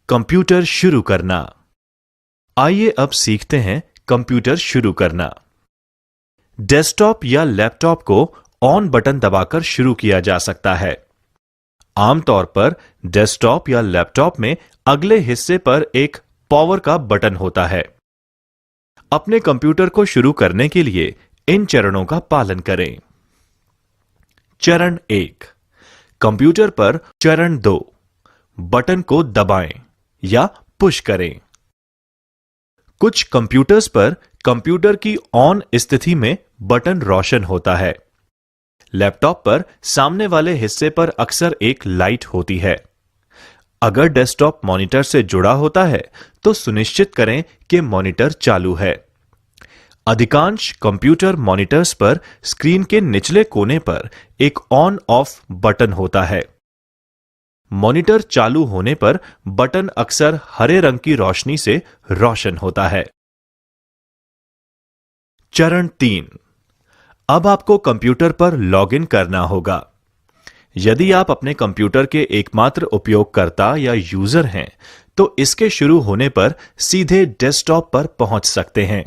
Computer शुरू करना। आइए अब सीखते हैं कंप्यूटर शुरू करना। डेस्कटॉप या लैपटॉप को ऑन बटन दबाकर शुरू किया जा सकता है। आमतौर पर डेस्कटॉप या लैपटॉप में अगले हिस्से पर एक पावर का बटन होता है। अपने कंप्यूटर को शुरू करने के लिए इन चरणों का पालन करें। चरण 1, कंप्यूटर पर। चरण 2, बटन को दबाएं या पुश करें। कुछ कंप्यूटर्स पर कंप्यूटर की ऑन स्थिति में बटन रोशन होता है। लैपटॉप पर सामने वाले हिस्से पर अक्सर एक लाइट होती है। अगर डेस्कटॉप मॉनिटर से जुड़ा होता है तो सुनिश्चित करें कि मॉनिटर चालू है। अधिकांश कंप्यूटर मॉनिटर्स पर स्क्रीन के निचले कोने पर एक ऑन ऑफ बटन होता है। मॉनिटर चालू होने पर बटन अक्सर हरे रंग की रोशनी से रोशन होता है। चरण 3, अब आपको कंप्यूटर पर लॉगिन करना होगा। यदि आप अपने कंप्यूटर के एकमात्र उपयोगकर्ता या यूजर हैं, तो इसके शुरू होने पर सीधे डेस्कटॉप पर पहुंच सकते हैं।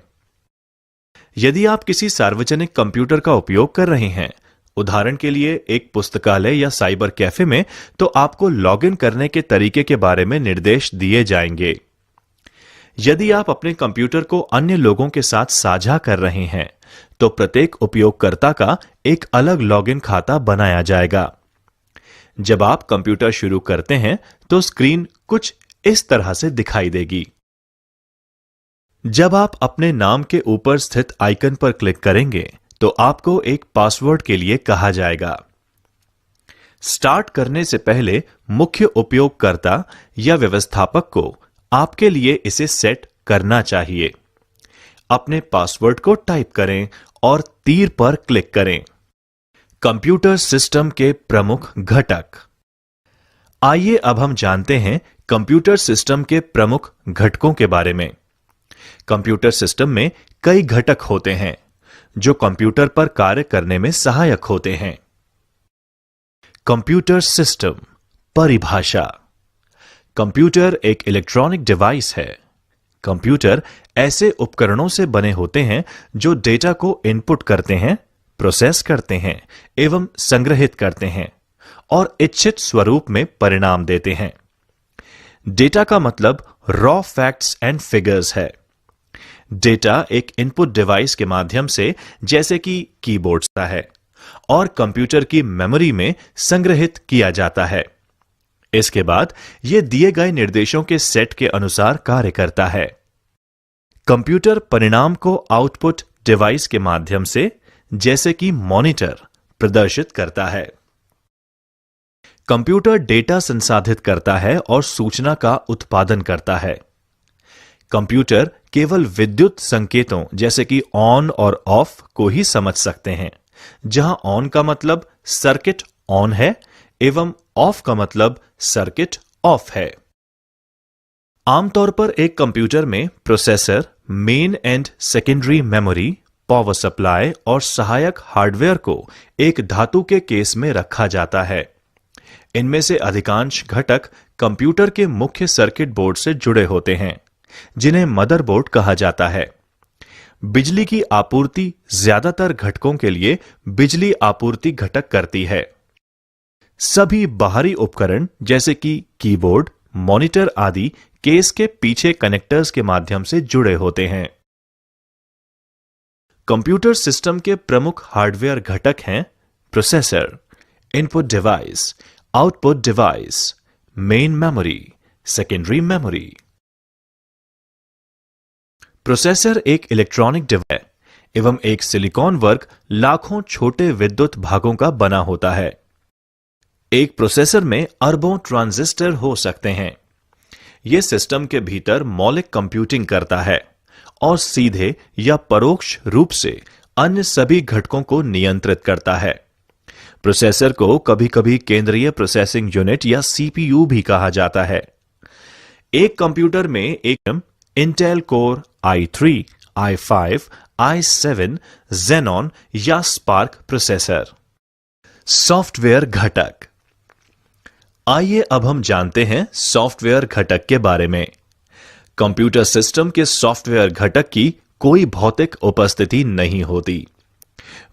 यदि आप किसी सार्वजनिक कंप्यूटर का उपयोग कर रहे हैं, उदाहरण के लिए एक पुस्तकालय या साइबर कैफे में, तो आपको लॉगिन करने के तरीके के बारे में निर्देश दिए जाएंगे। यदि आप अपने कंप्यूटर को अन्य लोगों के साथ साझा कर रहे हैं, तो प्रत्येक उपयोगकर्ता का एक अलग लॉगिन खाता बनाया जाएगा। जब आप कंप्यूटर शुरू करते हैं तो स्क्रीन कुछ इस तरह से दिखाई देगी। जब आप अपने नाम के ऊपर स्थित आइकन पर क्लिक करेंगे तो आपको एक पासवर्ड के लिए कहा जाएगा। स्टार्ट करने से पहले मुख्य उपयोगकर्ता या व्यवस्थापक को आपके लिए इसे सेट करना चाहिए। अपने पासवर्ड को टाइप करें और तीर पर क्लिक करें। कंप्यूटर सिस्टम के प्रमुख घटक। आइए अब हम जानते हैं कंप्यूटर सिस्टम के प्रमुख घटकों के बारे में। कंप्यूटर सिस्टम में कई घटक होते हैं जो कंप्यूटर पर कार्य करने में सहायक होते हैं। कंप्यूटर सिस्टम परिभाषा। कंप्यूटर एक इलेक्ट्रॉनिक डिवाइस है। कंप्यूटर ऐसे उपकरणों से बने होते हैं जो डेटा को इनपुट करते हैं, प्रोसेस करते हैं एवं संग्रहित करते हैं और इच्छित स्वरूप में परिणाम देते हैं। डेटा का मतलब रॉ फैक्ट्स एंड फिगर्स है। डेटा एक इनपुट डिवाइस के माध्यम से, जैसे कि कीबोर्ड सा है, और कंप्यूटर की मेमोरी में संग्रहित किया जाता है। इसके बाद यह दिए गए निर्देशों के सेट के अनुसार कार्य करता है। कंप्यूटर परिणाम को आउटपुट डिवाइस के माध्यम से, जैसे कि मॉनिटर, प्रदर्शित करता है। कंप्यूटर डेटा संसाधित करता है और सूचना का उत्पादन करता है। कंप्यूटर केवल विद्युत संकेतों जैसे कि ऑन और ऑफ को ही समझ सकते हैं, जहां ऑन का मतलब सर्किट ऑन है एवं ऑफ का मतलब सर्किट ऑफ है। आमतौर पर एक कंप्यूटर में processor, main and secondary memory, power supply और सहायक हार्डवेयर को एक धातु के केस में रखा जाता है। इनमें से अधिकांश घटक कंप्यूटर के मुख्य सर्किट बोर्ड से जुड़े होते हैं, जिन्हें मदरबोर्ड कहा जाता है। बिजली की आपूर्ति ज्यादातर घटकों के लिए बिजली आपूर्ति घटक करती है। सभी बाहरी उपकरण जैसे कि कीबोर्ड, मॉनिटर आदि केस के पीछे कनेक्टर्स के माध्यम से जुड़े होते हैं। कंप्यूटर सिस्टम के प्रमुख हार्डवेयर घटक हैं processor, input device, output device, main memory, secondary memory. Processor एक इलेक्ट्रॉनिक डिवाइस एवं एक सिलिकॉन वर्क लाखों छोटे विद्युत भागों का बना होता है। एक प्रोसेसर में अरबों ट्रांजिस्टर हो सकते हैं। यह सिस्टम के भीतर मौलिक कंप्यूटिंग करता है और सीधे या परोक्ष रूप से अन्य सभी घटकों को नियंत्रित करता है। प्रोसेसर को कभी-कभी केंद्रीय प्रोसेसिंग यूनिट या सीपीयू भी कहा जाता है। एक कंप्यूटर में एक Intel core i3, i5, i7, Xenon या Spark प्रोसेसर। सॉफ्टवेयर घटक। आइए अब हम जानते हैं सॉफ्टवेयर घटक के बारे में। कंप्यूटर सिस्टम के सॉफ्टवेयर घटक की कोई भौतिक उपस्थिति नहीं होती।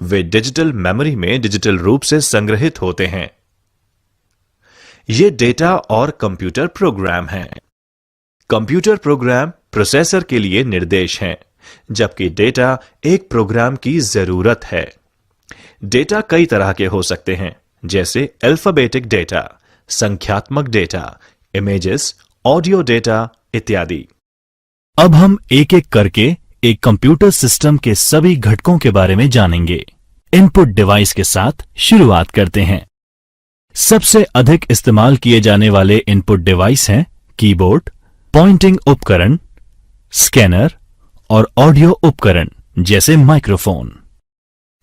वे डिजिटल मेमोरी में डिजिटल रूप से संग्रहित होते हैं। ये डेटा और कंप्यूटर प्रोग्राम हैं। कंप्यूटर प्रोग्राम प्रोसेसर के लिए निर्देश हैं, जबकि डेटा एक प्रोग्राम की जरूरत है। डेटा कई तरह के हो सकते हैं, जैसे अल्फाबेटिक डेटा, संख्यात्मक डेटा, इमेजेस, ऑडियो डेटा इत्यादि। अब हम एक एक करके एक कंप्यूटर सिस्टम के सभी घटकों के बारे में जानेंगे। इनपुट डिवाइस के साथ शुरुआत करते हैं। सबसे अधिक इस्तेमाल किए जाने वाले इनपुट डिवाइस हैं कीबोर्ड, पॉइंटिंग उपकरण, स्कैनर और ऑडियो उपकरण जैसे माइक्रोफोन।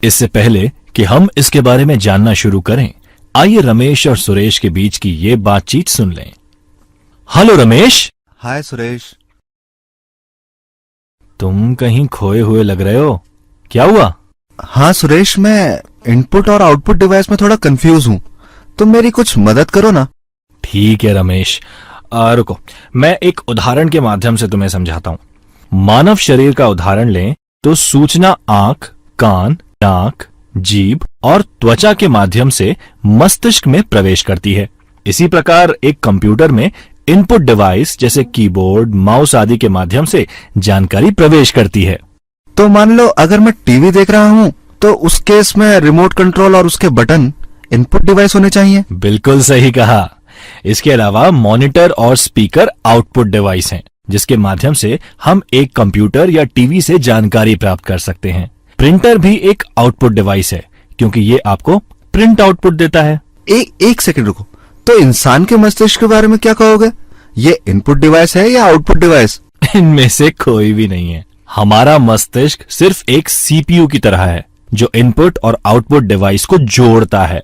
इससे पहले कि हम इसके बारे में जानना शुरू करें, आइए रमेश और सुरेश के बीच की ये बातचीत सुन लें। हेलो रमेश। हाय सुरेश। तुम कहीं खोए हुए लग रहे हो, क्या हुआ? हाँ सुरेश, मैं इनपुट और आउटपुट डिवाइस में थोड़ा कंफ्यूज हूँ, तुम मेरी कुछ मदद करो ना। ठीक है रमेश, रुको, मैं एक उदाहरण के माध्यम से तुम्हें समझाता हूं। मानव शरीर का उदाहरण लें तो सूचना आंख, कान, नाक, जीभ और त्वचा के माध्यम से मस्तिष्क में प्रवेश करती है। इसी प्रकार एक कंप्यूटर में इनपुट डिवाइस जैसे कीबोर्ड, माउस आदि के माध्यम से जानकारी प्रवेश करती है। तो मान लो अगर मैं टीवी देख रहा हूँ तो उस केस में रिमोट कंट्रोल और उसके बटन इनपुट डिवाइस होने चाहिए। बिल्कुल सही कहा। इसके अलावा मॉनिटर और स्पीकर आउटपुट डिवाइस हैं, जिसके माध्यम से हम एक कंप्यूटर या टीवी से जानकारी प्राप्त कर सकते हैं। प्रिंटर भी एक आउटपुट डिवाइस है, क्योंकि ये आपको प्रिंट आउटपुट देता है। एक सेकंड रुको, तो इंसान के मस्तिष्क के बारे में क्या कहोगे? ये इनपुट डिवाइस है या आउटपुट डिवाइस? इनमें से कोई भी नहीं है। हमारा मस्तिष्क सिर्फ एक सीपीयू की तरह है, जो इनपुट और आउटपुट डिवाइस को जोड़ता है।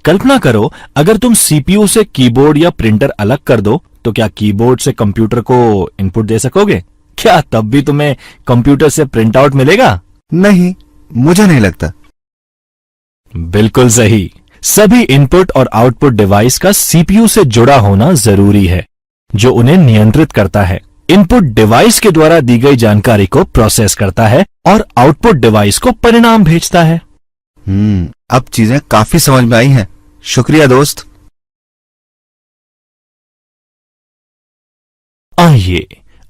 कल्पना करो, अगर तुम सीपीयू से कीबोर्ड या प्रिंटर अलग कर दो, तो क्या कीबोर्ड से कंप्यूटर को इनपुट दे सकोगे? क्या तब भी तुम्हें कंप्यूटर से प्रिंट आउट मिलेगा? नहीं, मुझे नहीं लगता। बिल्कुल सही। सभी इनपुट और आउटपुट डिवाइस का सीपीयू से जुड़ा होना जरूरी है, जो उन्हें नियंत्रित करता है। इनपुट डिवाइस के द्वारा दी गई जानकारी को प्रोसेस करता है और आउटपुट डिवाइस को परिणाम भेजता है। अब चीजें काफी समझ में आई हैं। शुक्रिया दोस्त। आइए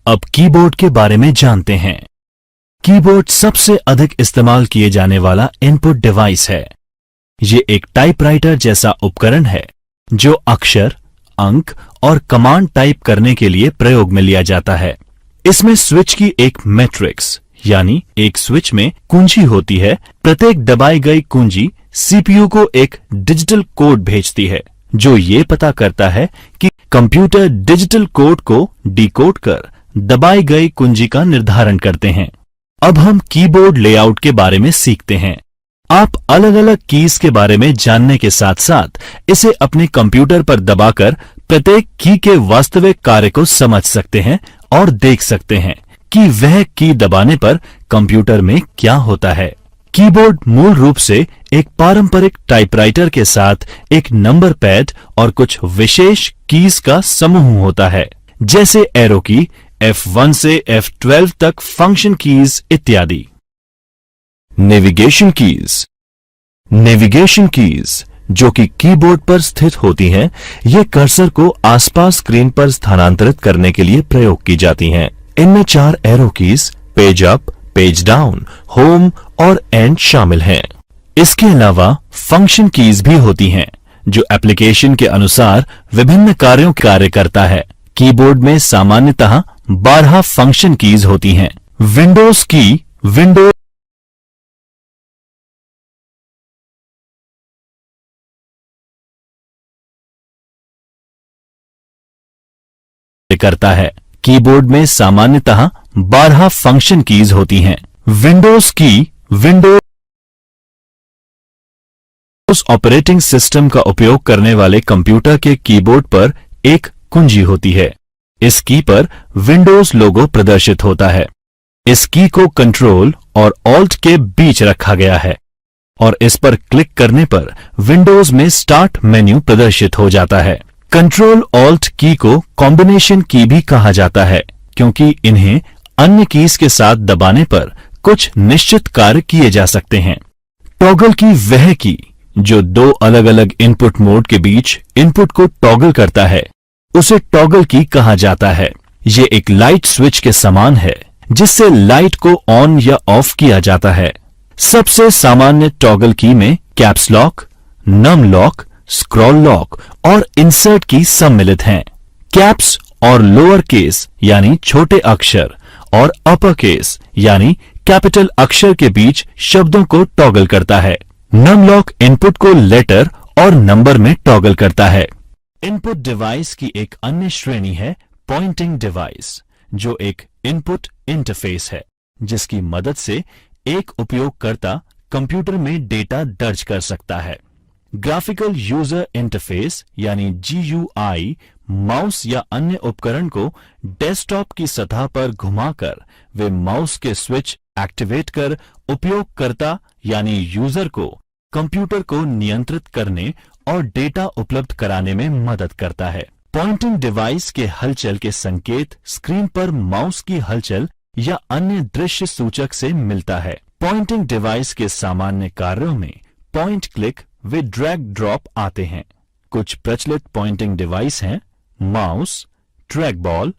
अब कीबोर्ड के बारे में जानते हैं। कीबोर्ड सबसे अधिक इस्तेमाल किए जाने वाला इनपुट डिवाइस है। ये एक टाइपराइटर जैसा उपकरण है, जो अक्षर, अंक और कमांड टाइप करने के लिए प्रयोग में लिया जाता है। इसमें स्विच की एक मैट्रिक्स यानी एक स्विच में कुंजी होती है। प्रत्येक दबाई गई कुंजी सीपीयू को एक डिजिटल कोड भेजती है, जो ये पता करता है कि कंप्यूटर डिजिटल कोड को डिकोड कर दबाई गई कुंजी का निर्धारण करते हैं। अब हम कीबोर्ड लेआउट के बारे में सीखते हैं। आप अलग अलग कीज के बारे में जानने के साथ साथ इसे अपने कंप्यूटर पर दबाकर प्रत्येक की के वास्तविक कार्य को समझ सकते हैं और देख सकते हैं कि वह की दबाने पर कंप्यूटर में क्या होता है। कीबोर्ड मूल रूप से एक पारंपरिक टाइपराइटर के साथ एक नंबर पैड और कुछ विशेष कीज का समूह होता है, जैसे एरो की, F1 से F12 तक फंक्शन कीज इत्यादि। Navigation keys. नेविगेशन कीज जो कि कीबोर्ड पर स्थित होती हैं, ये कर्सर को आसपास स्क्रीन पर स्थानांतरित करने के लिए प्रयोग की जाती हैं। इनमें 4 arrow keys, page up, page down, home और एंड शामिल हैं। इसके अलावा फंक्शन कीज भी होती हैं, जो एप्लीकेशन के अनुसार विभिन्न कार्यों कार्य करता है। कीबोर्ड में सामान्यतः 12 फंक्शन कीज होती हैं। विंडोज की विंडो करता है। कीबोर्ड में सामान्यतः 12 फंक्शन कीज होती हैं। विंडोज की विंडोज ऑपरेटिंग सिस्टम का उपयोग करने वाले कंप्यूटर के कीबोर्ड पर एक कुंजी होती है। इस की पर विंडोज लोगो प्रदर्शित होता है। इस की को कंट्रोल और ऑल्ट के बीच रखा गया है और इस पर क्लिक करने पर विंडोज में स्टार्ट मेन्यू प्रदर्शित हो जाता है। कंट्रोल ऑल्ट की को कॉम्बिनेशन की भी कहा जाता है क्योंकि इन्हें अन्य कीज के साथ दबाने पर कुछ निश्चित कार्य किए जा सकते हैं। टॉगल की वह की जो दो अलग अलग इनपुट मोड के बीच इनपुट को टॉगल करता है उसे टॉगल की कहा जाता है। ये एक लाइट स्विच के समान है जिससे लाइट को ऑन या ऑफ किया जाता है। सबसे सामान्य टॉगल की में caps lock, num lock, scroll lock और इंसर्ट की सम्मिलित हैं। कैप्स और लोअर केस यानी छोटे अक्षर और अपर केस यानी कैपिटल अक्षर के बीच शब्दों को टॉगल करता है। नम लॉक इनपुट को लेटर और नंबर में टॉगल करता है। इनपुट डिवाइस की एक अन्य श्रेणी है पॉइंटिंग डिवाइस, जो एक इनपुट इंटरफेस है जिसकी मदद से एक उपयोगकर्ता कंप्यूटर में डेटा दर्ज कर सकता है। ग्राफिकल यूजर इंटरफेस यानी GUI माउस या अन्य उपकरण को डेस्कटॉप की सतह पर घुमाकर वे माउस के स्विच एक्टिवेट कर उपयोगकर्ता यानी यूजर को कंप्यूटर को नियंत्रित करने और डेटा उपलब्ध कराने में मदद करता है। पॉइंटिंग डिवाइस के हलचल के संकेत स्क्रीन पर माउस की हलचल या अन्य दृश्य सूचक से मिलता है। पॉइंटिंग डिवाइस के सामान्य कार्यों में पॉइंट क्लिक व ड्रैग ड्रॉप आते हैं। कुछ प्रचलित पॉइंटिंग डिवाइस हैं mouse, track ball,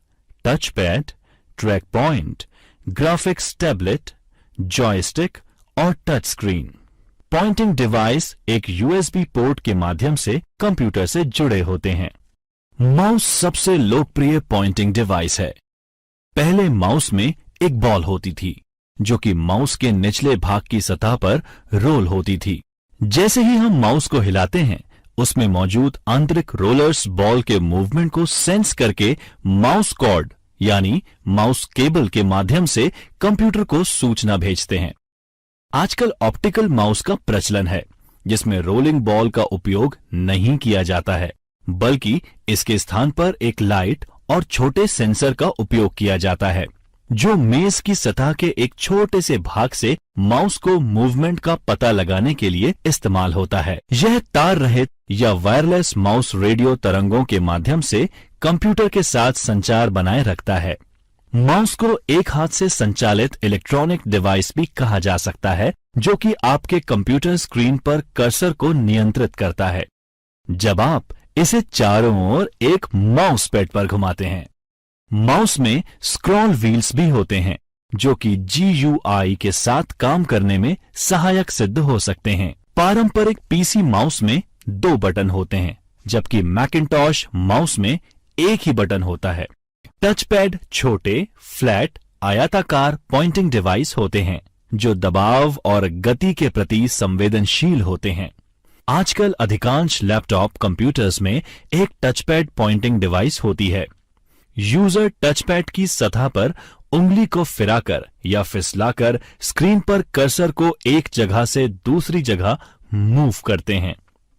touch pad, track point, graphics tablet, joystick और टच स्क्रीन। पॉइंटिंग डिवाइस एक USB पोर्ट के माध्यम से कंप्यूटर से जुड़े होते हैं। माउस सबसे लोकप्रिय पॉइंटिंग डिवाइस है। पहले माउस में एक बॉल होती थी जो कि माउस के निचले भाग की सतह पर रोल होती थी। जैसे ही हम माउस को हिलाते हैं उसमें मौजूद आंतरिक रोलर्स बॉल के मूवमेंट को सेंस करके माउस कॉर्ड यानी माउस केबल के माध्यम से कंप्यूटर को सूचना भेजते हैं। आजकल ऑप्टिकल माउस का प्रचलन है जिसमें रोलिंग बॉल का उपयोग नहीं किया जाता है, बल्कि इसके स्थान पर एक लाइट और छोटे सेंसर का उपयोग किया जाता है जो मेज की सतह के एक छोटे से भाग से माउस को मूवमेंट का पता लगाने के लिए इस्तेमाल होता है। यह तार रहित या वायरलेस माउस रेडियो तरंगों के माध्यम से कंप्यूटर के साथ संचार बनाए रखता है। माउस को एक हाथ से संचालित इलेक्ट्रॉनिक डिवाइस भी कहा जा सकता है जो कि आपके कंप्यूटर स्क्रीन पर कर्सर को नियंत्रित करता है जब आप इसे चारों ओर एक माउस पैड पर घुमाते हैं। माउस में स्क्रॉल व्हील्स भी होते हैं जो कि GUI के साथ काम करने में सहायक सिद्ध हो सकते हैं। पारंपरिक PC माउस में 2 बटन होते हैं जबकि मैकिंटॉश माउस में एक ही बटन होता है। टच पैड छोटे, फ्लैट, आयताकार पॉइंटिंग डिवाइस होते हैं जो दबाव और गति के प्रति संवेदनशील होते हैं। आजकल अधिकांश लैपटॉप कंप्यूटर्स में एक टचपैड पॉइंटिंग डिवाइस होती है। यूजर टचपैड की सतह पर उंगली को फिराकर या फिसलाकर स्क्रीन पर कर्सर को एक जगह से दूसरी जगह मूव करते हैं।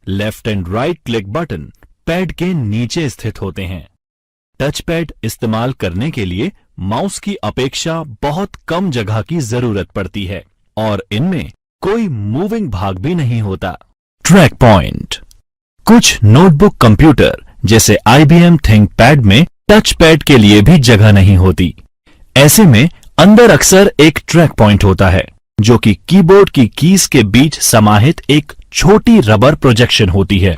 Left and right click button pad के नीचे स्थित होते हैं। टचपैड इस्तेमाल करने के लिए माउस की अपेक्षा बहुत कम जगह की जरूरत पड़ती है और इनमें कोई मूविंग भाग भी नहीं होता। Track point. कुछ नोटबुक कंप्यूटर जैसे IBM थिंकपैड में टच पैड के लिए भी जगह नहीं होती। ऐसे में अंदर अक्सर एक ट्रैक पॉइंट होता है जो कि कीबोर्ड की कीज के बीच समाहित एक छोटी रबर प्रोजेक्शन होती है।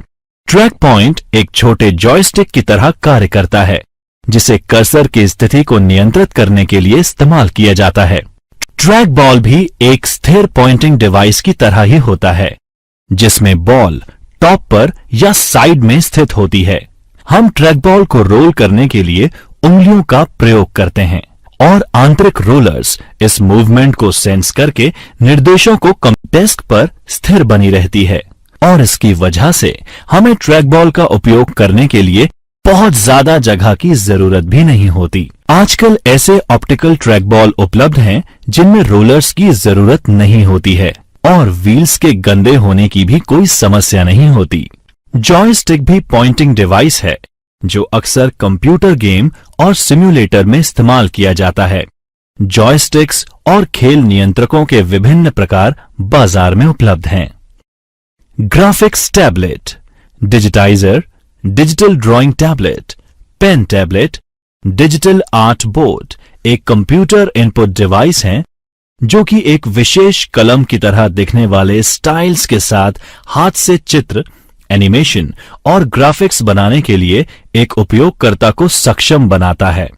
ट्रैक पॉइंट एक छोटे जॉयस्टिक की तरह कार्य करता है जिसे कर्सर की स्थिति को नियंत्रित करने के लिए इस्तेमाल किया जाता है। ट्रैक बॉल भी एक स्थिर पॉइंटिंग डिवाइस की तरह ही होता है जिसमें बॉल टॉप पर या साइड में स्थित होती है। हम ट्रैक बॉल को रोल करने के लिए उंगलियों का प्रयोग करते हैं और आंतरिक रोलर्स इस मूवमेंट को सेंस करके निर्देशों को डेस्क पर स्थिर बनी रहती है और इसकी वजह से हमें ट्रैक बॉल का उपयोग करने के लिए बहुत ज्यादा जगह की जरूरत भी नहीं होती। आजकल ऐसे ऑप्टिकल ट्रैक बॉल उपलब्ध हैं जिनमें रोलर्स की जरूरत नहीं होती है और व्हील्स के गंदे होने की भी कोई समस्या नहीं होती। जॉयस्टिक भी पॉइंटिंग डिवाइस है जो अक्सर कंप्यूटर गेम और सिम्युलेटर में इस्तेमाल किया जाता है। जॉयस्टिक्स और खेल नियंत्रकों के विभिन्न प्रकार बाजार में उपलब्ध हैं। Graphics tablet, digitiser, digital drawing tablet, pen tablet, digital art board एक कंप्यूटर इनपुट डिवाइस हैं जो कि एक विशेष कलम की तरह दिखने वाले स्टाइल्स के साथ हाथ से चित्र, एनिमेशन और ग्राफिक्स बनाने के लिए एक उपयोगकर्ता को सक्षम बनाता है।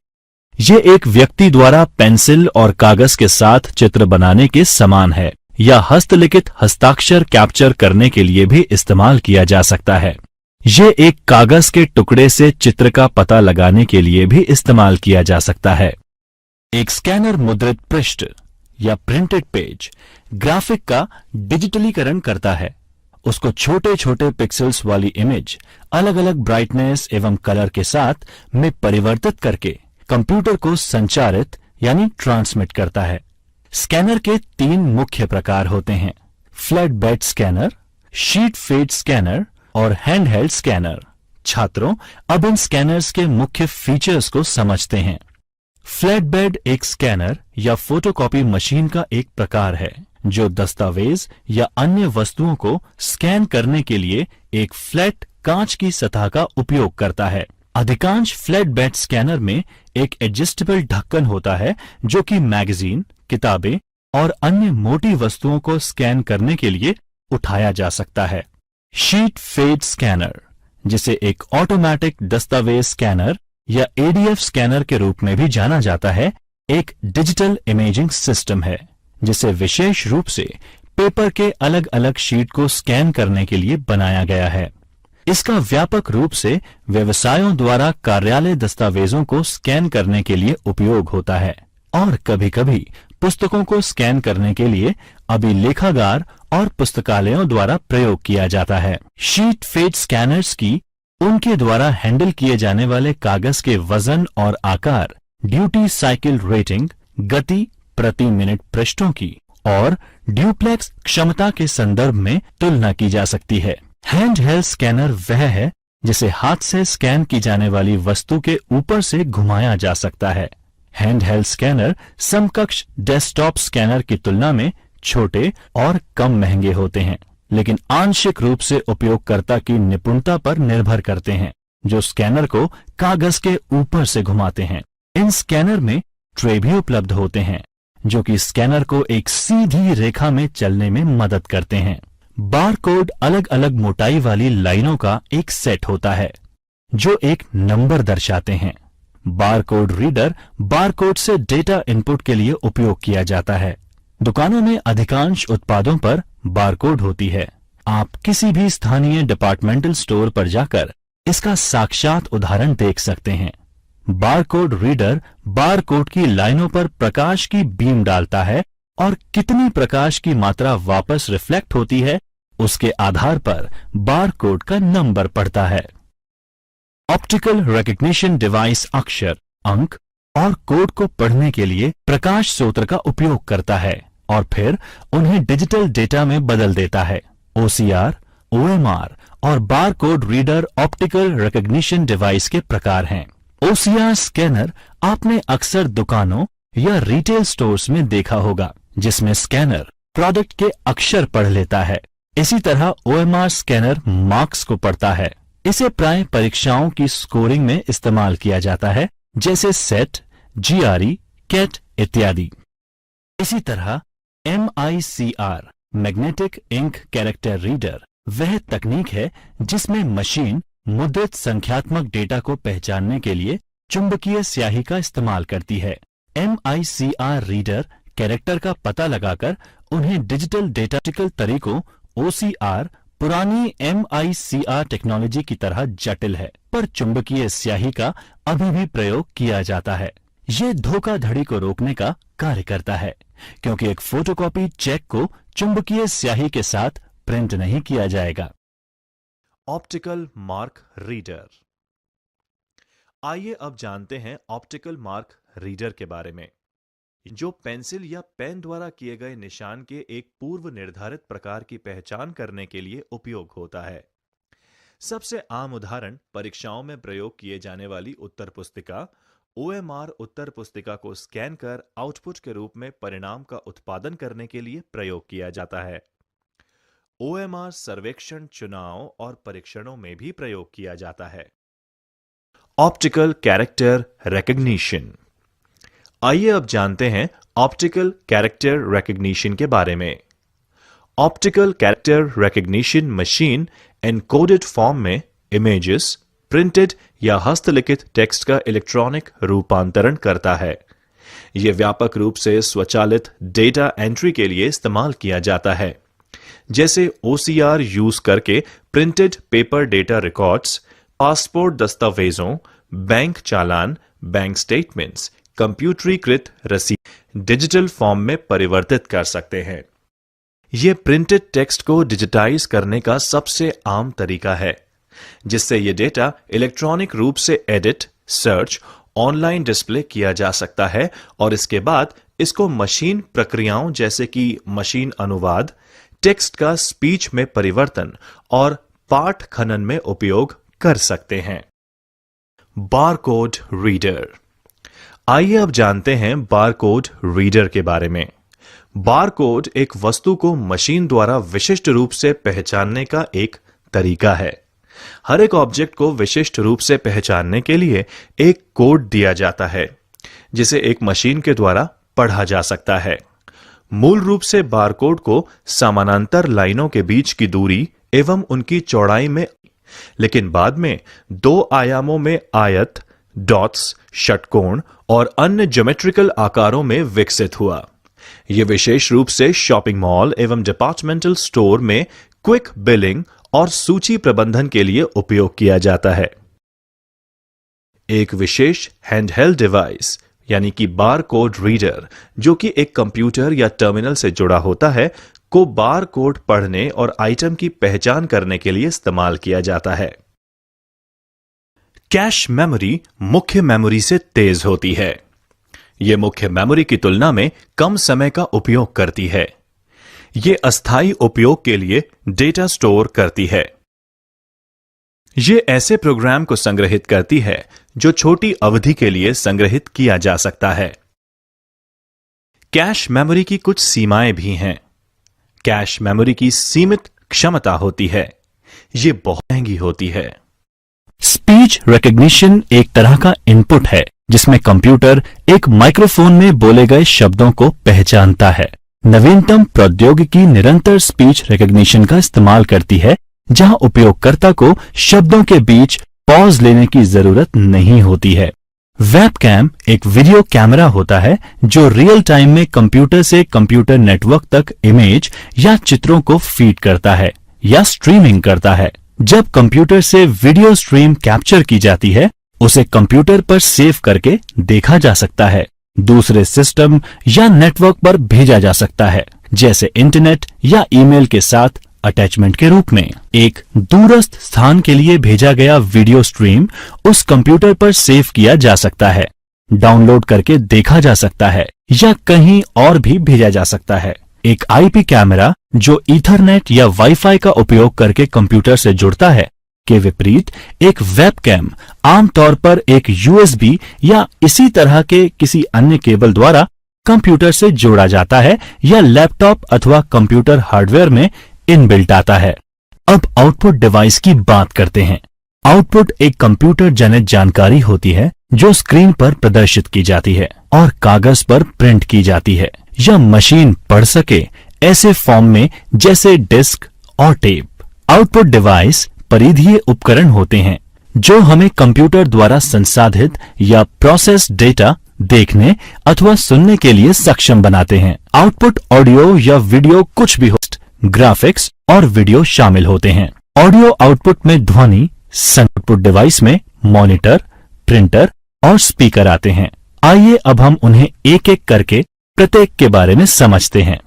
यह एक व्यक्ति द्वारा पेंसिल और कागज के साथ चित्र बनाने के समान है या हस्तलिखित हस्ताक्षर कैप्चर करने के लिए भी इस्तेमाल किया जा सकता है। यह एक कागज के टुकड़े से चित्र का पता लगाने के लिए भी इस्तेमाल किया जा सकता है। एक स्कैनर मुद्रित पृष्ठ या प्रिंटेड पेज ग्राफिक का डिजिटलीकरण करता है। उसको छोटे छोटे पिक्सेल्स वाली इमेज अलग अलग ब्राइटनेस एवं कलर के साथ में परिवर्तित करके कंप्यूटर को संचारित यानी ट्रांसमिट करता है। स्कैनर के 3 मुख्य प्रकार होते हैं: flat bed scanner, sheet fed scanner और हैंडहेल्ड स्कैनर। छात्रों, अब इन स्कैनर्स के मुख्य फीचर्स को समझते हैं। फ्लैट बेड एक स्कैनर या फोटोकॉपी मशीन का एक प्रकार है जो दस्तावेज या अन्य वस्तुओं को स्कैन करने के लिए एक फ्लैट कांच की सतह का उपयोग करता है। अधिकांश फ्लैट बेड स्कैनर में एक एडजस्टेबल ढक्कन होता है जो कि मैगजीन, किताबें और अन्य मोटी वस्तुओं को स्कैन करने के लिए उठाया जा सकता है। शीट फेड स्कैनर, जिसे एक ऑटोमेटिक दस्तावेज स्कैनर या एडीएफ स्कैनर के रूप में भी जाना जाता है, एक डिजिटल इमेजिंग सिस्टम है जिसे विशेष रूप से पेपर के अलग अलग शीट को स्कैन करने के लिए बनाया गया है। इसका व्यापक रूप से व्यवसायों द्वारा कार्यालय दस्तावेजों को स्कैन करने के लिए उपयोग होता है और कभी-कभी पुस्तकों को स्कैन करने के लिए अभिलेखागार और पुस्तकालयों द्वारा प्रयोग किया जाता है। शीट फेड स्कैनर्स की उनके द्वारा हैंडल किए जाने वाले कागज के वजन और आकार, ड्यूटी साइकिल रेटिंग, गति प्रति मिनट पृष्ठों की और ड्यूप्लेक्स क्षमता के संदर्भ में तुलना की जा सकती है। हैंडहेल्ड स्कैनर वह है जिसे हाथ से स्कैन की जाने वाली वस्तु के ऊपर से घुमाया जा सकता है। हैंडहेल्ड स्कैनर समकक्ष डेस्कटॉप स्कैनर की तुलना में छोटे और कम महंगे होते हैं, लेकिन आंशिक रूप से उपयोगकर्ता की निपुणता पर निर्भर करते हैं जो स्कैनर को कागज के ऊपर से घुमाते हैं। इन स्कैनर में ट्रे भी उपलब्ध होते हैं जो कि स्कैनर को एक सीधी रेखा में चलने में मदद करते हैं। बारकोड अलग अलग मोटाई वाली लाइनों का एक सेट होता है जो एक नंबर दर्शाते हैं। बारकोड रीडर बारकोड से डेटा इनपुट के लिए उपयोग किया जाता है। दुकानों में अधिकांश उत्पादों पर बारकोड होती है। आप किसी भी स्थानीय डिपार्टमेंटल स्टोर पर जाकर इसका साक्षात उदाहरण देख सकते हैं। बारकोड रीडर बारकोड की लाइनों पर प्रकाश की बीम डालता है और कितनी प्रकाश की मात्रा वापस रिफ्लेक्ट होती है उसके आधार पर बारकोड का नंबर पढ़ता है। ऑप्टिकल रिकग्निशन डिवाइस अक्षर, अंक और कोड को पढ़ने के लिए प्रकाश स्रोत का उपयोग करता है और फिर उन्हें डिजिटल डेटा में बदल देता है। ओसीआर, ओएमआर और barcode reader optical recognition device के प्रकार हैं। ओसीआर स्कैनर आपने अक्सर दुकानों या रिटेल स्टोर्स में देखा होगा जिसमें स्कैनर प्रोडक्ट के अक्षर पढ़ लेता है। इसी तरह ओएमआर स्कैनर मार्क्स को पढ़ता है। इसे प्राय परीक्षाओं की स्कोरिंग में इस्तेमाल किया जाता है जैसे सेट, जीआरई, कैट इत्यादि। इसी तरह MICR magnetic ink character reader वह तकनीक है जिसमें मशीन मुद्रित संख्यात्मक डेटा को पहचानने के लिए चुंबकीय स्याही का इस्तेमाल करती है। MICR रीडर कैरेक्टर का पता लगाकर उन्हें डिजिटल डेटाटिकल तरीकों OCR पुरानी MICR टेक्नोलॉजी की तरह जटिल है, पर चुंबकीय स्याही का अभी भी प्रयोग किया जाता है। यह धोखाधड़ी को रोकने का कार्य करता है क्योंकि एक फोटोकॉपी चेक को चुंबकीय स्याही के साथ प्रिंट नहीं किया जाएगा। Optical mark reader. आइए अब जानते हैं ऑप्टिकल मार्क रीडर के बारे में, जो पेंसिल या पेन द्वारा किए गए निशान के एक पूर्व निर्धारित प्रकार की पहचान करने के लिए उपयोग होता है। सबसे आम उदाहरण परीक्षाओं में प्रयोग किए जाने वाली उत्तर पुस्तिका OMR उत्तर पुस्तिका को स्कैन कर आउटपुट के रूप में परिणाम का उत्पादन करने के लिए प्रयोग किया जाता है। OMR सर्वेक्षण, चुनाव और परीक्षणों में भी प्रयोग किया जाता है। Optical character recognition. आइए अब जानते हैं ऑप्टिकल कैरेक्टर रिकग्निशन के बारे में। Optical character recognition machine encoded form में इमेजेस, प्रिंटेड या हस्तलिखित टेक्स्ट का इलेक्ट्रॉनिक रूपांतरण करता है। यह व्यापक रूप से स्वचालित डेटा एंट्री के लिए इस्तेमाल किया जाता है, जैसे OCR यूज करके printed paper data records, passport दस्तावेजों, बैंक चालान, बैंक स्टेटमेंट्स, कंप्यूटरीकृत रसीद डिजिटल फॉर्म में परिवर्तित कर सकते हैं। यह प्रिंटेड टेक्स्ट को डिजिटाइज करने का सबसे आम तरीका है, जिससे यह डेटा इलेक्ट्रॉनिक रूप से एडिट, सर्च, ऑनलाइन डिस्प्ले किया जा सकता है और इसके बाद इसको मशीन प्रक्रियाओं जैसे कि मशीन अनुवाद, टेक्स्ट का स्पीच में परिवर्तन और पाठ खनन में उपयोग कर सकते हैं। Barcode reader. आइए अब जानते हैं बारकोड रीडर के बारे में। बारकोड एक वस्तु को मशीन द्वारा विशिष्ट रूप से पहचानने का एक तरीका है। हर एक ऑब्जेक्ट को विशिष्ट रूप से पहचानने के लिए एक कोड दिया जाता है, जिसे एक मशीन के द्वारा पढ़ा जा सकता है। मूल रूप से बारकोड को समानांतर लाइनों के बीच की दूरी एवं उनकी चौड़ाई में, लेकिन बाद में 2 आयामों में आयत, डॉट्स, षटकोण और अन्य ज्योमेट्रिकल आकारों में विकसित हुआ। यह विशेष रूप से शॉपिंग मॉल एवं डिपार्टमेंटल स्टोर में क्विक बिलिंग और सूची प्रबंधन के लिए उपयोग किया जाता है। एक विशेष हैंडहेल्ड डिवाइस यानी कि बारकोड रीडर, जो कि एक कंप्यूटर या टर्मिनल से जुड़ा होता है, को बारकोड पढ़ने और आइटम की पहचान करने के लिए इस्तेमाल किया जाता है। कैश मेमोरी मुख्य मेमोरी से तेज होती है। यह मुख्य मेमोरी की तुलना में कम समय का उपयोग करती है। यह अस्थायी उपयोग के लिए डेटा स्टोर करती है। यह ऐसे प्रोग्राम को संग्रहित करती है जो छोटी अवधि के लिए संग्रहित किया जा सकता है। कैश मेमोरी की कुछ सीमाएं भी हैं। कैश मेमोरी की सीमित क्षमता होती है। यह बहुत महंगी होती है। स्पीच रिकग्निशन एक तरह का इनपुट है जिसमें कंप्यूटर एक माइक्रोफोन में बोले गए शब्दों को पहचानता है। नवीनतम प्रौद्योगिकी निरंतर स्पीच रिकग्निशन का इस्तेमाल करती है, जहां उपयोगकर्ता को शब्दों के बीच पॉज लेने की जरूरत नहीं होती है। वेबकैम एक वीडियो कैमरा होता है जो रियल टाइम में कंप्यूटर से कंप्यूटर नेटवर्क तक इमेज या चित्रों को फीड करता है या स्ट्रीमिंग करता है। जब कंप्यूटर से वीडियो स्ट्रीम कैप्चर की जाती है, उसे कंप्यूटर पर सेव करके देखा जा सकता है, दूसरे सिस्टम या नेटवर्क पर भेजा जा सकता है, जैसे इंटरनेट या ईमेल के साथ अटैचमेंट के रूप में। एक दूरस्थ स्थान के लिए भेजा गया वीडियो स्ट्रीम उस कंप्यूटर पर सेव किया जा सकता है, डाउनलोड करके देखा जा सकता है या कहीं और भी भेजा जा सकता है। एक आईपी कैमरा जो ईथरनेट या वाईफाई का उपयोग करके कंप्यूटर से जुड़ता है, के विपरीत एक वेबकैम आमतौर पर एक यूएसबी या इसी तरह के किसी अन्य केबल द्वारा कंप्यूटर से जोड़ा जाता है या लैपटॉप अथवा कंप्यूटर हार्डवेयर में इनबिल्ट आता है। अब आउटपुट डिवाइस की बात करते हैं। आउटपुट एक कंप्यूटर जनित जानकारी होती है जो स्क्रीन पर प्रदर्शित की जाती है और कागज पर प्रिंट की जाती है या मशीन पढ़ सके ऐसे फॉर्म में जैसे डिस्क और टेप। आउटपुट डिवाइस परिधीय उपकरण होते हैं जो हमें कंप्यूटर द्वारा संसाधित या प्रोसेस डेटा देखने अथवा सुनने के लिए सक्षम बनाते हैं। आउटपुट ऑडियो या वीडियो कुछ भी हो, ग्राफिक्स और वीडियो शामिल होते हैं। ऑडियो आउटपुट में ध्वनि, आउटपुट डिवाइस में मॉनिटर, प्रिंटर और स्पीकर आते हैं। आइए अब हम उन्हें एक एक करके प्रत्येक के बारे में समझते हैं।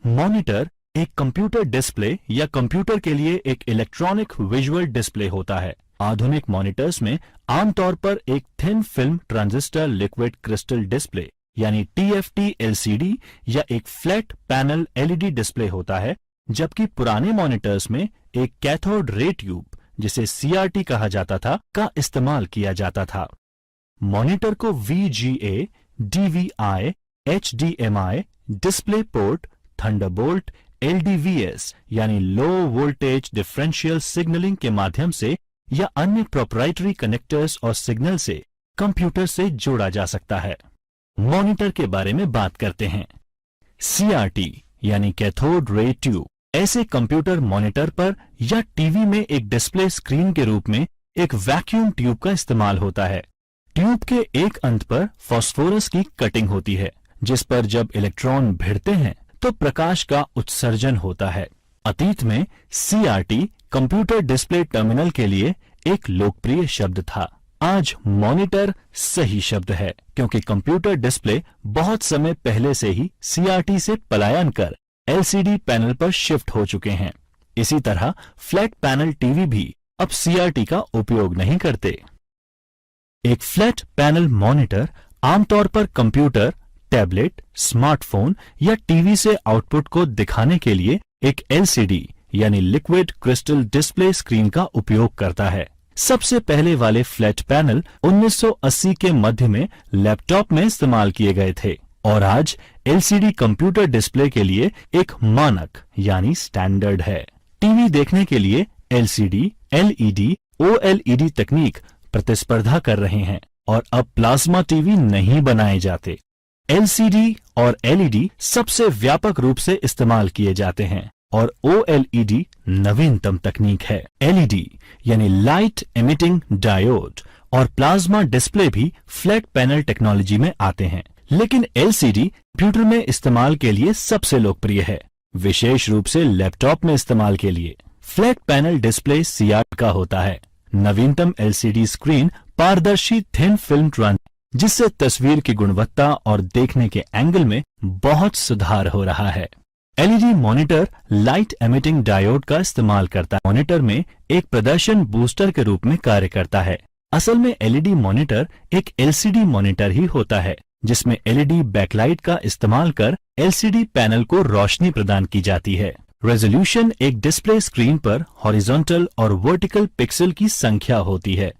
मॉनिटर एक कंप्यूटर डिस्प्ले या कंप्यूटर के लिए एक इलेक्ट्रॉनिक विजुअल डिस्प्ले होता है। आधुनिक मॉनिटर्स में आमतौर पर एक thin film transistor liquid crystal display यानी TFT LCD या एक फ्लैट पैनल LED डिस्प्ले होता है, जबकि पुराने मॉनिटर्स में एक कैथोड रे ट्यूब, जिसे CRT कहा जाता था, का इस्तेमाल किया जाता था। मॉनिटर को VGA, DVI, HDMI, display port, Thunderbolt, LDVS यानी लो वोल्टेज डिफरेंशियल सिग्नलिंग के माध्यम से या अन्य प्रोप्राइटरी कनेक्टर्स और सिग्नल से कंप्यूटर से जोड़ा जा सकता है। मॉनिटर के बारे में बात करते हैं। CRT यानी कैथोड रे ट्यूब, ऐसे कंप्यूटर मॉनिटर पर या टीवी में एक डिस्प्ले स्क्रीन के रूप में एक वैक्यूम ट्यूब का इस्तेमाल होता है। ट्यूब के एक अंत पर फास्फोरस की कटिंग होती है, जिस पर जब इलेक्ट्रॉन भिड़ते हैं तो प्रकाश का उत्सर्जन होता है। अतीत में CRT कंप्यूटर डिस्प्ले टर्मिनल के लिए एक लोकप्रिय शब्द था। आज मॉनिटर सही शब्द है, क्योंकि कंप्यूटर डिस्प्ले बहुत समय पहले से ही CRT से पलायन कर LCD पैनल पर शिफ्ट हो चुके हैं। इसी तरह फ्लैट पैनल टीवी भी अब CRT का उपयोग नहीं करते। एक फ्लैट पैनल मॉनिटर आमतौर पर कंप्यूटर, टैबलेट, स्मार्टफोन या टीवी से आउटपुट को दिखाने के लिए एक LCD यानी लिक्विड क्रिस्टल डिस्प्ले स्क्रीन का उपयोग करता है। सबसे पहले वाले फ्लैट पैनल 1980 के मध्य में लैपटॉप में इस्तेमाल किए गए थे और आज LCD कंप्यूटर डिस्प्ले के लिए एक मानक यानी स्टैंडर्ड है। टीवी देखने के लिए LCD, LED, OLED तकनीक प्रतिस्पर्धा कर रहे हैं और अब प्लाज्मा टीवी नहीं बनाए जाते। LCD और LED सबसे व्यापक रूप से इस्तेमाल किए जाते हैं और OLED नवीनतम तकनीक है। LED यानी लाइट एमिटिंग डायोड और प्लाज्मा डिस्प्ले भी फ्लैट पैनल टेक्नोलॉजी में आते हैं, लेकिन LCD कंप्यूटर में इस्तेमाल के लिए सबसे लोकप्रिय है, विशेष रूप से लैपटॉप में इस्तेमाल के लिए। फ्लैट पैनल डिस्प्ले CRT का होता है। नवीनतम LCD स्क्रीन पारदर्शी थिन फिल्म जिससे तस्वीर की गुणवत्ता और देखने के एंगल में बहुत सुधार हो रहा है। LED monitor light emitting diode का इस्तेमाल करता है। मॉनिटर में एक प्रदर्शन बूस्टर के रूप में कार्य करता है। असल में LED मॉनिटर एक LCD मॉनिटर ही होता है, जिसमें LED बैकलाइट का इस्तेमाल कर LCD पैनल को रोशनी प्रदान की जाती है। रेजोल्यूशन एक डिस्प्ले स्क्रीन पर हॉरिजॉन्टल और वर्टिकल पिक्सल की संख्या होती है।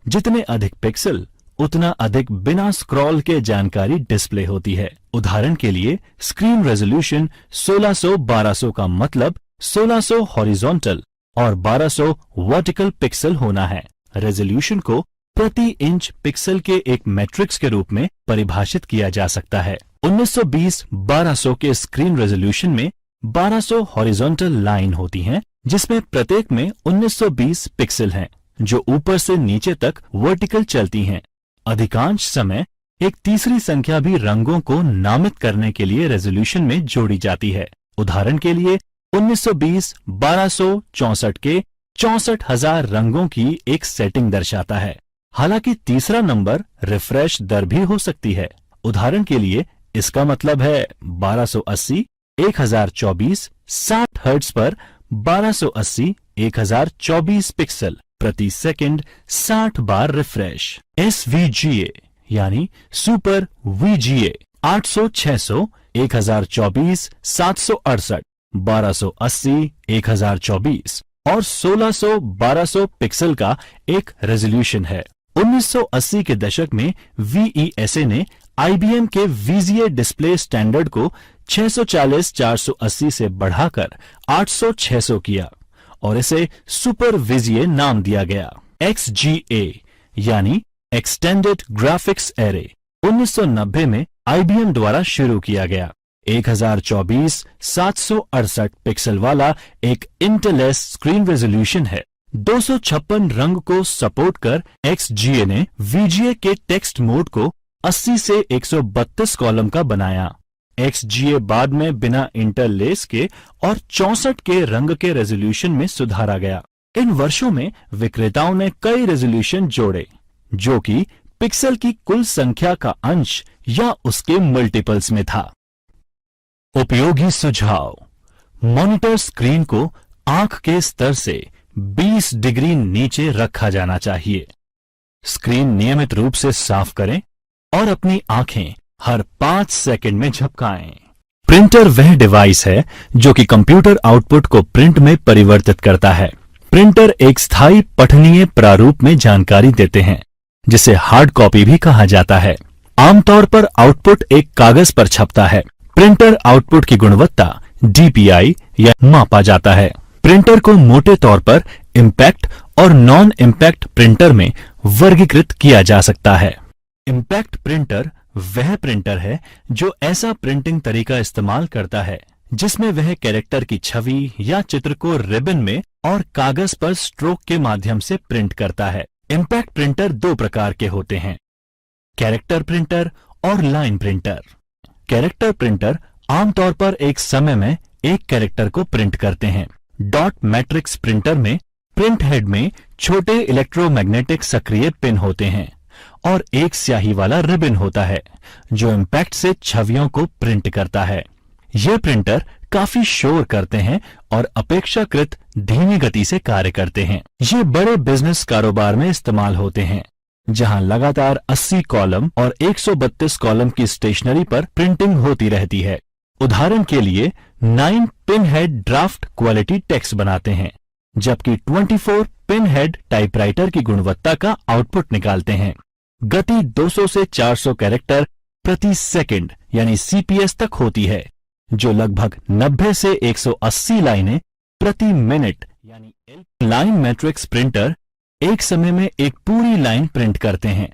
जितने अधिक पिक्सल उतना अधिक बिना स्क्रॉल के जानकारी डिस्प्ले होती है। उदाहरण के लिए स्क्रीन रेजोल्यूशन 1600-1200 का मतलब 1600 हॉरिजॉन्टल और 1200 वर्टिकल पिक्सल होना है। रेजोल्यूशन को प्रति इंच पिक्सल के एक मैट्रिक्स के रूप में परिभाषित किया जा सकता है। 1920-1200 के स्क्रीन रेजोल्यूशन में 1200 हॉरिजॉन्टल लाइन होती हैं, जिसमें प्रत्येक में 1920 पिक्सल हैं, जो ऊपर से नीचे तक वर्टिकल चलती हैं। अधिकांश समय एक तीसरी संख्या भी रंगों को नामित करने के लिए रेजोल्यूशन में जोड़ी जाती है। उदाहरण के लिए 1920-1264 के 64,000 रंगों की एक सेटिंग दर्शाता है। हालांकि तीसरा नंबर रिफ्रेश दर भी हो सकती है। उदाहरण के लिए इसका मतलब है 1280, 1024, 60 हर्ट्ज पर 1280, 1024 पिक्सल प्रति सेकंड 60 बार रिफ्रेश। SVGA यानी सुपर VGA 800, 600, 1024, 768, 1280, 1024 और 1600, 1200 पिक्सल का एक रेजोल्यूशन है। 1980 के दशक में VESA ने IBM के VGA डिस्प्ले स्टैंडर्ड को 640, 480 से बढ़ाकर 800, 600 किया और इसे सुपर VGA नाम दिया गया। XGA यानी एक्सटेंडेड ग्राफिक्स एरे 1990 में IBM द्वारा शुरू किया गया। 1024, 768 पिक्सल वाला एक इंटेलेस स्क्रीन रेजोल्यूशन है। 256 रंग को सपोर्ट कर XGA ने VGA के टेक्स्ट मोड को 80 से 132 कॉलम का बनाया। XGA बाद में बिना इंटरलेस के और 64 के रंग के रेजोल्यूशन में सुधारा गया। इन वर्षों में विक्रेताओं ने कई रेजोल्यूशन जोड़े, जो कि पिक्सल की कुल संख्या का अंश या उसके मल्टीपल्स में था। उपयोगी सुझाव: मॉनिटर स्क्रीन को आंख के स्तर से 20 डिग्री नीचे रखा जाना चाहिए। स्क्रीन नियमित रूप से साफ करें और अपनी आंखें हर 5 सेकंड में झपकाएं। प्रिंटर वह डिवाइस है जो कि कंप्यूटर आउटपुट को प्रिंट में परिवर्तित करता है। प्रिंटर एक स्थायी पठनीय प्रारूप में जानकारी देते हैं, जिसे हार्ड कॉपी भी कहा जाता है। आमतौर पर आउटपुट एक कागज पर छपता है। प्रिंटर आउटपुट की गुणवत्ता DPI या मापा जाता है। प्रिंटर को मोटे तौर पर इम्पैक्ट और नॉन इम्पैक्ट प्रिंटर में वर्गीकृत किया जा सकता है। इम्पैक्ट प्रिंटर वह प्रिंटर है जो ऐसा प्रिंटिंग तरीका इस्तेमाल करता है जिसमें वह कैरेक्टर की छवि या चित्र को रिबन में और कागज पर स्ट्रोक के माध्यम से प्रिंट करता है। इम्पैक्ट प्रिंटर दो प्रकार के होते हैं, कैरेक्टर प्रिंटर और लाइन प्रिंटर। कैरेक्टर प्रिंटर आमतौर पर एक समय में एक कैरेक्टर को प्रिंट करते हैं। डॉट मैट्रिक्स प्रिंटर में प्रिंट हेड में छोटे इलेक्ट्रोमैग्नेटिक सक्रिय पिन होते हैं और एक स्याही वाला रिबन होता है जो इम्पैक्ट से छवियों को प्रिंट करता है। ये प्रिंटर काफी शोर करते हैं और अपेक्षाकृत धीमी गति से कार्य करते हैं। ये बड़े बिजनेस कारोबार में इस्तेमाल होते हैं जहां लगातार 80 कॉलम और 132 कॉलम की स्टेशनरी पर प्रिंटिंग होती रहती है। उदाहरण के लिए 9 pin head draft quality text बनाते हैं, जबकि 24 पिन हेड टाइपराइटर की गुणवत्ता का आउटपुट निकालते हैं। गति 200 से 400 कैरेक्टर प्रति सेकंड यानी CPS तक होती है, जो लगभग 90 से 180 लाइनें प्रति मिनट यानी लाइन मैट्रिक्स प्रिंटर एक समय में एक पूरी लाइन प्रिंट करते हैं।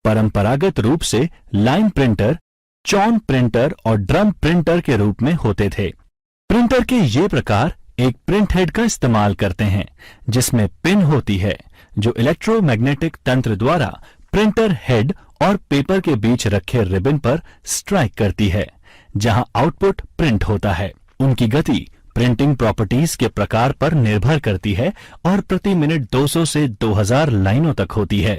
परंपरागत रूप से लाइन प्रिंटर चॉन प्रिंटर और ड्रम प्रिंटर के रूप में होते थे। प्रिंटर के ये प्रकार एक प्रिंट हेड का इस्तेमाल करते हैं जिसमें पिन होती है जो इलेक्ट्रोमैग्नेटिक तंत्र द्वारा प्रिंटर हेड और पेपर के बीच रखे रिबन पर स्ट्राइक करती है, जहां आउटपुट प्रिंट होता है। उनकी गति प्रिंटिंग प्रॉपर्टीज के प्रकार पर निर्भर करती है और प्रति मिनट 200 से 2000 लाइनों तक होती है।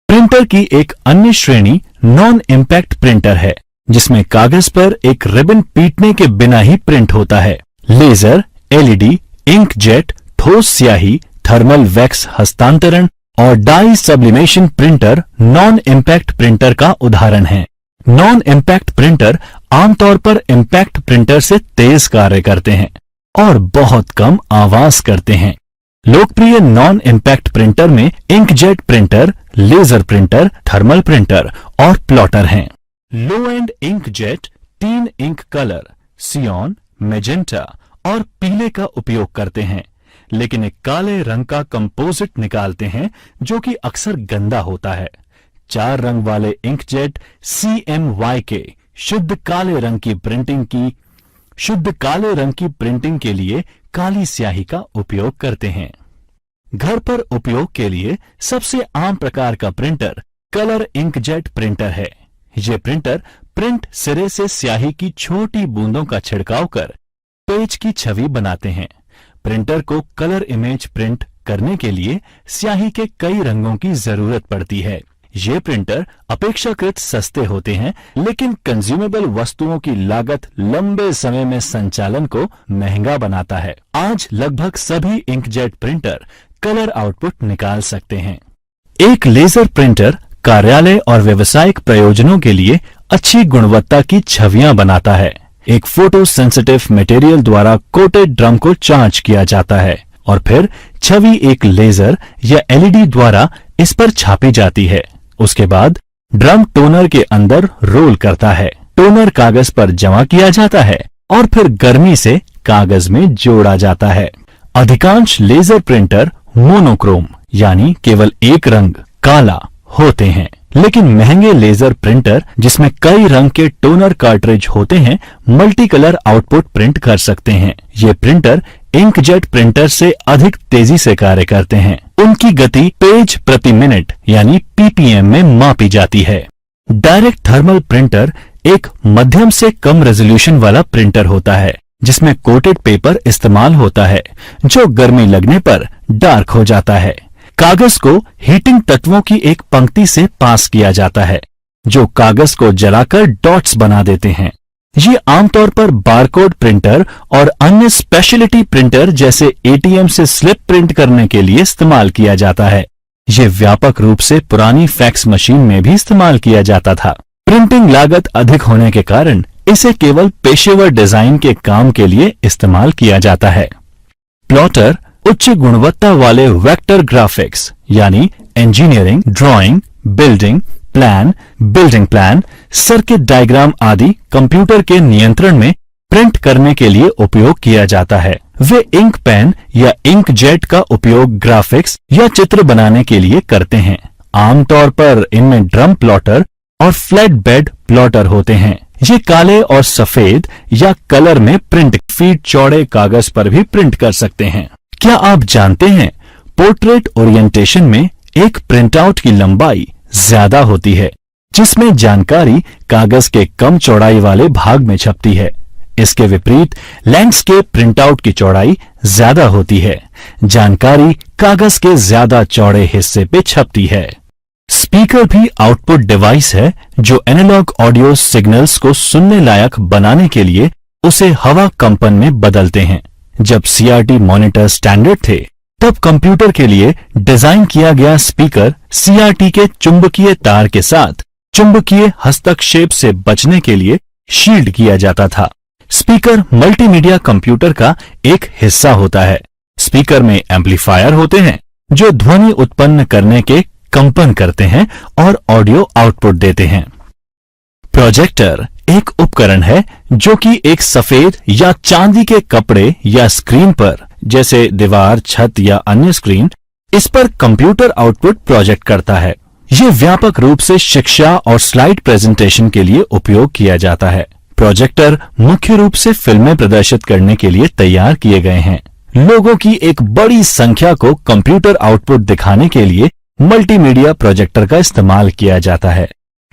प्रिंटर की एक अन्य श्रेणी नॉन इम्पैक्ट प्रिंटर है, जिसमें कागज पर एक रिबन पीटने के बिना ही प्रिंट होता है। लेजर, LED, इंकजेट, ठोस स्याही, थर्मल वैक्स हस्तांतरण और dye sublimation printer non impact printer का उदाहरण है। नॉन इम्पैक्ट प्रिंटर आमतौर पर इम्पैक्ट प्रिंटर से तेज कार्य करते हैं और बहुत कम आवाज करते हैं। लोकप्रिय नॉन इम्पैक्ट प्रिंटर में inkjet printer, laser printer, thermal printer और प्लॉटर हैं। Low end inkjet 3 ink colour cyan, magenta और पीले का उपयोग करते हैं, लेकिन एक काले रंग का कंपोजिट निकालते हैं जो कि अक्सर गंदा होता है। 4 रंग वाले इंकजेट CMYK शुद्ध काले रंग की प्रिंटिंग के लिए काली स्याही का उपयोग करते हैं। घर पर उपयोग के लिए सबसे आम प्रकार का प्रिंटर कलर इंकजेट प्रिंटर है। ये प्रिंटर प्रिंट सिरे से स्याही की छोटी बूंदों का छिड़काव कर पेज की छवि बनाते हैं। प्रिंटर को कलर इमेज प्रिंट करने के लिए स्याही के कई रंगों की जरूरत पड़ती है। ये प्रिंटर अपेक्षाकृत सस्ते होते हैं, लेकिन कंज्यूमेबल वस्तुओं की लागत लंबे समय में संचालन को महंगा बनाता है। आज लगभग सभी इंकजेट प्रिंटर कलर आउटपुट निकाल सकते हैं। एक लेजर प्रिंटर कार्यालय और व्यावसायिक प्रयोजनों के लिए अच्छी गुणवत्ता की छवियां बनाता है। एक फोटो सेंसिटिव मटेरियल द्वारा कोटेड ड्रम को चार्ज किया जाता है और फिर छवि एक लेजर या LED द्वारा इस पर छापी जाती है। उसके बाद ड्रम टोनर के अंदर रोल करता है। टोनर कागज पर जमा किया जाता है और फिर गर्मी से कागज में जोड़ा जाता है। अधिकांश लेजर प्रिंटर मोनोक्रोम यानी केवल एक रंग काला होते हैं, लेकिन महंगे लेजर प्रिंटर जिसमें कई रंग के टोनर कार्ट्रिज होते हैं मल्टी कलर आउटपुट प्रिंट कर सकते हैं। ये प्रिंटर इंकजेट प्रिंटर से अधिक तेजी से कार्य करते हैं। उनकी गति पेज प्रति मिनट यानी PPM में मापी जाती है। डायरेक्ट थर्मल प्रिंटर एक मध्यम से कम रेजोल्यूशन वाला प्रिंटर होता है जिसमें कोटेड पेपर इस्तेमाल होता है जो गर्मी लगने पर डार्क हो जाता है। कागज को हीटिंग तत्वों की एक पंक्ति से पास किया जाता है जो कागज को जलाकर डॉट्स बना देते हैं। ये आमतौर पर बारकोड प्रिंटर और अन्य स्पेशलिटी प्रिंटर जैसे ATM से स्लिप प्रिंट करने के लिए इस्तेमाल किया जाता है। ये व्यापक रूप से पुरानी फैक्स मशीन में भी इस्तेमाल किया जाता था। प्रिंटिंग लागत अधिक होने के कारण इसे केवल पेशेवर डिजाइन के काम के लिए इस्तेमाल किया जाता है। प्लॉटर उच्च गुणवत्ता वाले वेक्टर ग्राफिक्स यानी engineering, drawing, building plan, circuit diagram आदि कंप्यूटर के नियंत्रण में प्रिंट करने के लिए उपयोग किया जाता है। वे इंक पेन या इंक जेट का उपयोग ग्राफिक्स या चित्र बनाने के लिए करते हैं। आमतौर पर इनमें ड्रम प्लॉटर और फ्लैट बेड प्लॉटर होते हैं। ये काले और सफेद या कलर में प्रिंट फीट चौड़े कागज पर भी प्रिंट कर सकते हैं। क्या आप जानते हैं पोर्ट्रेट ओरिएंटेशन में एक प्रिंटआउट की लंबाई ज्यादा होती है, जिसमें जानकारी कागज के कम चौड़ाई वाले भाग में छपती है। इसके विपरीत लैंडस्केप प्रिंटआउट की चौड़ाई ज्यादा होती है, जानकारी कागज के ज्यादा चौड़े हिस्से पे छपती है। स्पीकर भी आउटपुट डिवाइस है जो एनालॉग ऑडियो सिग्नल्स को सुनने लायक बनाने के लिए उसे हवा कंपन में बदलते हैं। जब सीआरटी मॉनिटर स्टैंडर्ड थे, तब कंप्यूटर के लिए डिजाइन किया गया स्पीकर सीआरटी के चुंबकीय तार के साथ चुंबकीय हस्तक्षेप से बचने के लिए शील्ड किया जाता था। स्पीकर मल्टीमीडिया कंप्यूटर का एक हिस्सा होता है। स्पीकर में एम्पलीफायर होते हैं जो ध्वनि उत्पन्न करने के कंपन करते हैं और ऑडियो आउटपुट देते हैं। प्रोजेक्टर एक उपकरण है जो कि एक सफेद या चांदी के कपड़े या स्क्रीन पर, जैसे दीवार, छत या अन्य स्क्रीन, इस पर कंप्यूटर आउटपुट प्रोजेक्ट करता है। यह व्यापक रूप से शिक्षा और स्लाइड प्रेजेंटेशन के लिए उपयोग किया जाता है। प्रोजेक्टर मुख्य रूप से फिल्में प्रदर्शित करने के लिए तैयार किए गए हैं। लोगों की एक बड़ी संख्या को कंप्यूटर आउटपुट दिखाने के लिए मल्टीमीडिया प्रोजेक्टर का इस्तेमाल किया जाता है।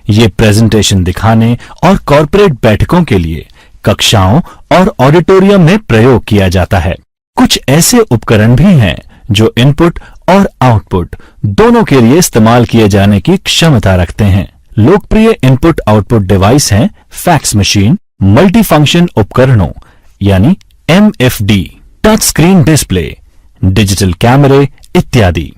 ये प्रेजेंटेशन दिखाने और कॉर्पोरेट बैठकों के लिए कक्षाओं और ऑडिटोरियम में प्रयोग किया जाता है। कुछ ऐसे उपकरण भी हैं जो इनपुट और आउटपुट दोनों के लिए इस्तेमाल किए जाने की क्षमता रखते हैं। लोकप्रिय इनपुट आउटपुट डिवाइस हैं फैक्स मशीन, मल्टीफंक्शन उपकरणों यानी MFD, touch screen display, digital कैमरे इत्यादि।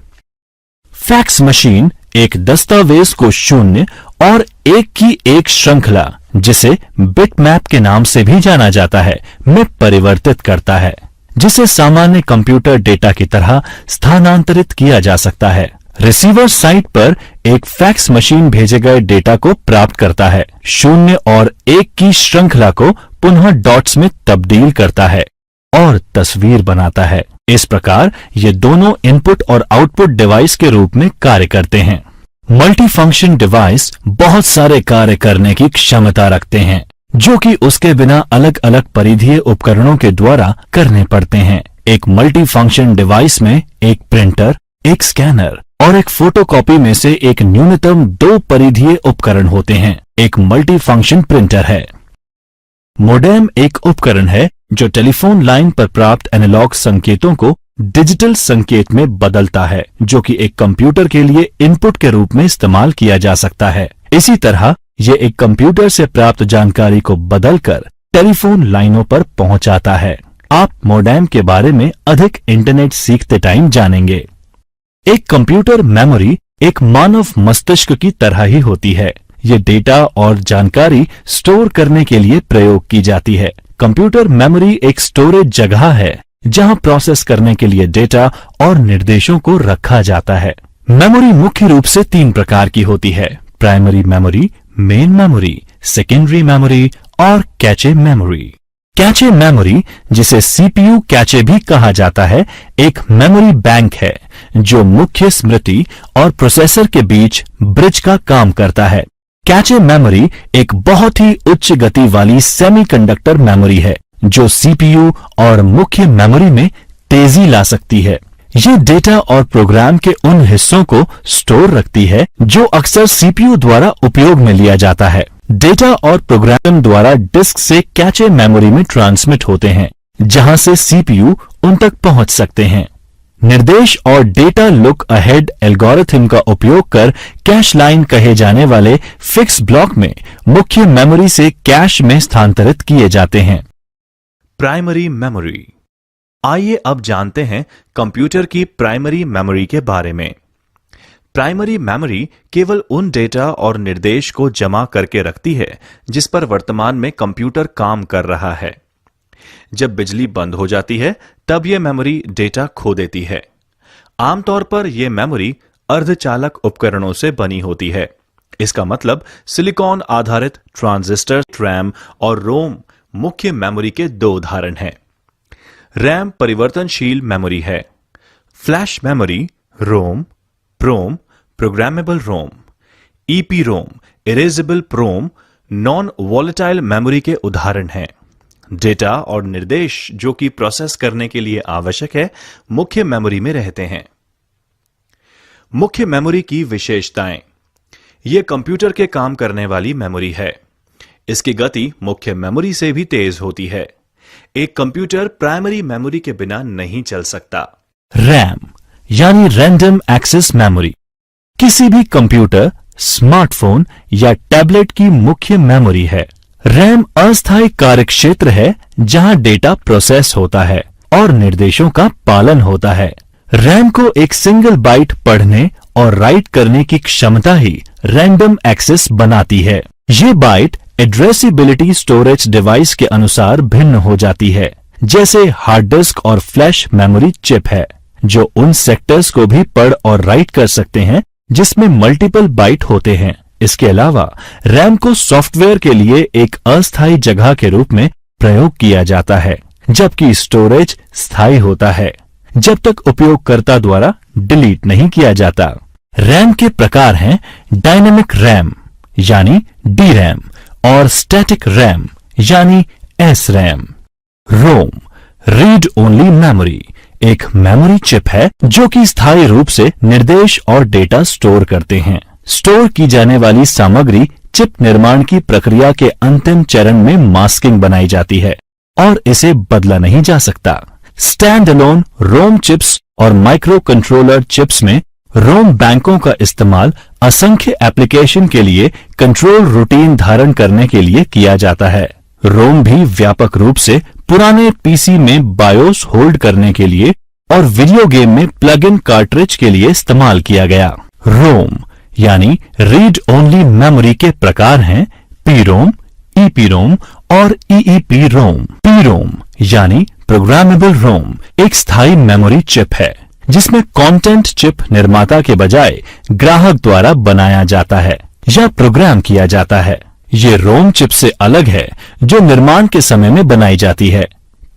फैक्स मशीन एक दस्तावेज को शून्य और एक की एक श्रृंखला, जिसे बिटमैप के नाम से भी जाना जाता है, में परिवर्तित करता है, जिसे सामान्य कंप्यूटर डेटा की तरह स्थानांतरित किया जा सकता है। रिसीवर साइट पर एक फैक्स मशीन भेजे गए डेटा को प्राप्त करता है, शून्य और एक की श्रृंखला को पुनः डॉट्स में तब्दील करता है और तस्वीर बनाता है। इस प्रकार ये दोनों इनपुट और आउटपुट डिवाइस के रूप में कार्य करते हैं। मल्टीफंक्शन डिवाइस बहुत सारे कार्य करने की क्षमता रखते हैं, जो कि उसके बिना अलग अलग परिधीय उपकरणों के द्वारा करने पड़ते हैं। एक मल्टीफंक्शन डिवाइस में एक प्रिंटर, एक स्कैनर और एक फोटोकॉपी में से एक न्यूनतम 2 परिधीय उपकरण होते हैं। एक मल्टीफंक्शन प्रिंटर है। मोडेम एक उपकरण है जो टेलीफोन लाइन पर प्राप्त एनालॉग संकेतों को डिजिटल संकेत में बदलता है, जो कि एक कंप्यूटर के लिए इनपुट के रूप में इस्तेमाल किया जा सकता है। इसी तरह यह एक कंप्यूटर से प्राप्त जानकारी को बदलकर टेलीफोन लाइनों पर पहुंचाता है। आप मोडेम के बारे में अधिक इंटरनेट सीखते टाइम जानेंगे। एक कंप्यूटर मेमोरी एक मानव मस्तिष्क की तरह ही होती है। ये डेटा और जानकारी स्टोर करने के लिए प्रयोग की जाती है। कंप्यूटर मेमोरी एक स्टोरेज जगह है जहां प्रोसेस करने के लिए डेटा और निर्देशों को रखा जाता है। मेमोरी मुख्य रूप से 3 प्रकार की होती है: primary memory, main memory, secondary memory और कैचे मेमोरी। कैचे मेमोरी, जिसे सीपीयू कैचे भी कहा जाता है, एक मेमोरी बैंक है जो मुख्य स्मृति और प्रोसेसर के बीच ब्रिज का काम करता है। कैचे मेमोरी एक बहुत ही उच्च गति वाली सेमीकंडक्टर मेमोरी है जो सीपीयू और मुख्य मेमोरी में तेजी ला सकती है। ये डेटा और प्रोग्राम के उन हिस्सों को स्टोर रखती है जो अक्सर सीपीयू द्वारा उपयोग में लिया जाता है। डेटा और प्रोग्राम द्वारा डिस्क से कैचे मेमोरी में ट्रांसमिट होते हैं, जहां से सीपीयू उन तक पहुंच सकते हैं। निर्देश और डेटा लुक अहेड एल्गोरिथम का उपयोग कर कैश लाइन कहे जाने वाले फिक्स ब्लॉक में मुख्य मेमोरी से कैश में स्थानांतरित किए जाते हैं। Primary memory. आइए अब जानते हैं कंप्यूटर की प्राइमरी मेमोरी के बारे में। प्राइमरी मेमोरी केवल उन डेटा और निर्देश को जमा करके रखती है जिस पर वर्तमान में कंप्यूटर काम कर रहा है। जब बिजली बंद हो जाती है, तब यह मेमोरी डेटा खो देती है। आमतौर पर यह मेमोरी अर्धचालक उपकरणों से बनी होती है। इसका मतलब सिलिकॉन आधारित ट्रांजिस्टर, रैम और रोम मुख्य मेमोरी के दो उदाहरण हैं। रैम परिवर्तनशील मेमोरी है। फ्लैश मेमोरी रोम, प्रोम, प्रोग्रामेबल रोम, ईपीरोम, इरेजेबल प्रोम नॉन वॉलेटाइल मेमोरी के उदाहरण हैं। डेटा और निर्देश जो कि प्रोसेस करने के लिए आवश्यक है, मुख्य मेमोरी में रहते हैं। मुख्य मेमोरी की विशेषताएं। यह कंप्यूटर के काम करने वाली मेमोरी है। इसकी गति मुख्य मेमोरी से भी तेज होती है। एक कंप्यूटर प्राइमरी मेमोरी के बिना नहीं चल सकता। रैम यानी रैंडम एक्सेस मेमोरी किसी भी कंप्यूटर, स्मार्टफोन या टैबलेट की मुख्य मेमोरी है। रैम अस्थायी कार्यक्षेत्र है जहां डेटा प्रोसेस होता है और निर्देशों का पालन होता है। रैम को एक सिंगल बाइट पढ़ने और राइट करने की क्षमता ही रैंडम एक्सेस बनाती है। ये बाइट एड्रेसिबिलिटी स्टोरेज डिवाइस के अनुसार भिन्न हो जाती है। जैसे हार्ड डिस्क और फ्लैश मेमोरी चिप है जो उन सेक्टर्स को भी पढ़ और राइट कर सकते हैं जिसमें मल्टीपल बाइट होते हैं। इसके अलावा रैम को सॉफ्टवेयर के लिए एक अस्थायी जगह के रूप में प्रयोग किया जाता है, जबकि स्टोरेज स्थायी होता है जब तक उपयोगकर्ता द्वारा डिलीट नहीं किया जाता। रैम के प्रकार हैं डायनेमिक रैम यानी डी रैम और स्टैटिक रैम यानी एस रैम। रोम रीड ओनली मेमोरी एक मेमोरी चिप है जो कि स्थायी रूप से निर्देश और डेटा स्टोर करते हैं। स्टोर की जाने वाली सामग्री चिप निर्माण की प्रक्रिया के अंतिम चरण में मास्किंग बनाई जाती है और इसे बदला नहीं जा सकता। स्टैंड अलोन रोम चिप्स और माइक्रो कंट्रोलर चिप्स में रोम बैंकों का इस्तेमाल असंख्य एप्लीकेशन के लिए कंट्रोल रूटीन धारण करने के लिए किया जाता है। रोम भी व्यापक रूप से पुराने पीसी में बायोस होल्ड करने के लिए और वीडियो गेम में प्लग इन कार्ट्रिज के लिए इस्तेमाल किया गया। रोम यानी रीड ओनली मेमोरी के प्रकार हैं पीरोम, ईपीरोम और ईईपी रोम। पीरोम यानी प्रोग्रामेबल रोम एक स्थायी मेमोरी चिप है जिसमें कंटेंट चिप निर्माता के बजाय ग्राहक द्वारा बनाया जाता है या प्रोग्राम किया जाता है। ये रोम चिप से अलग है जो निर्माण के समय में बनाई जाती है।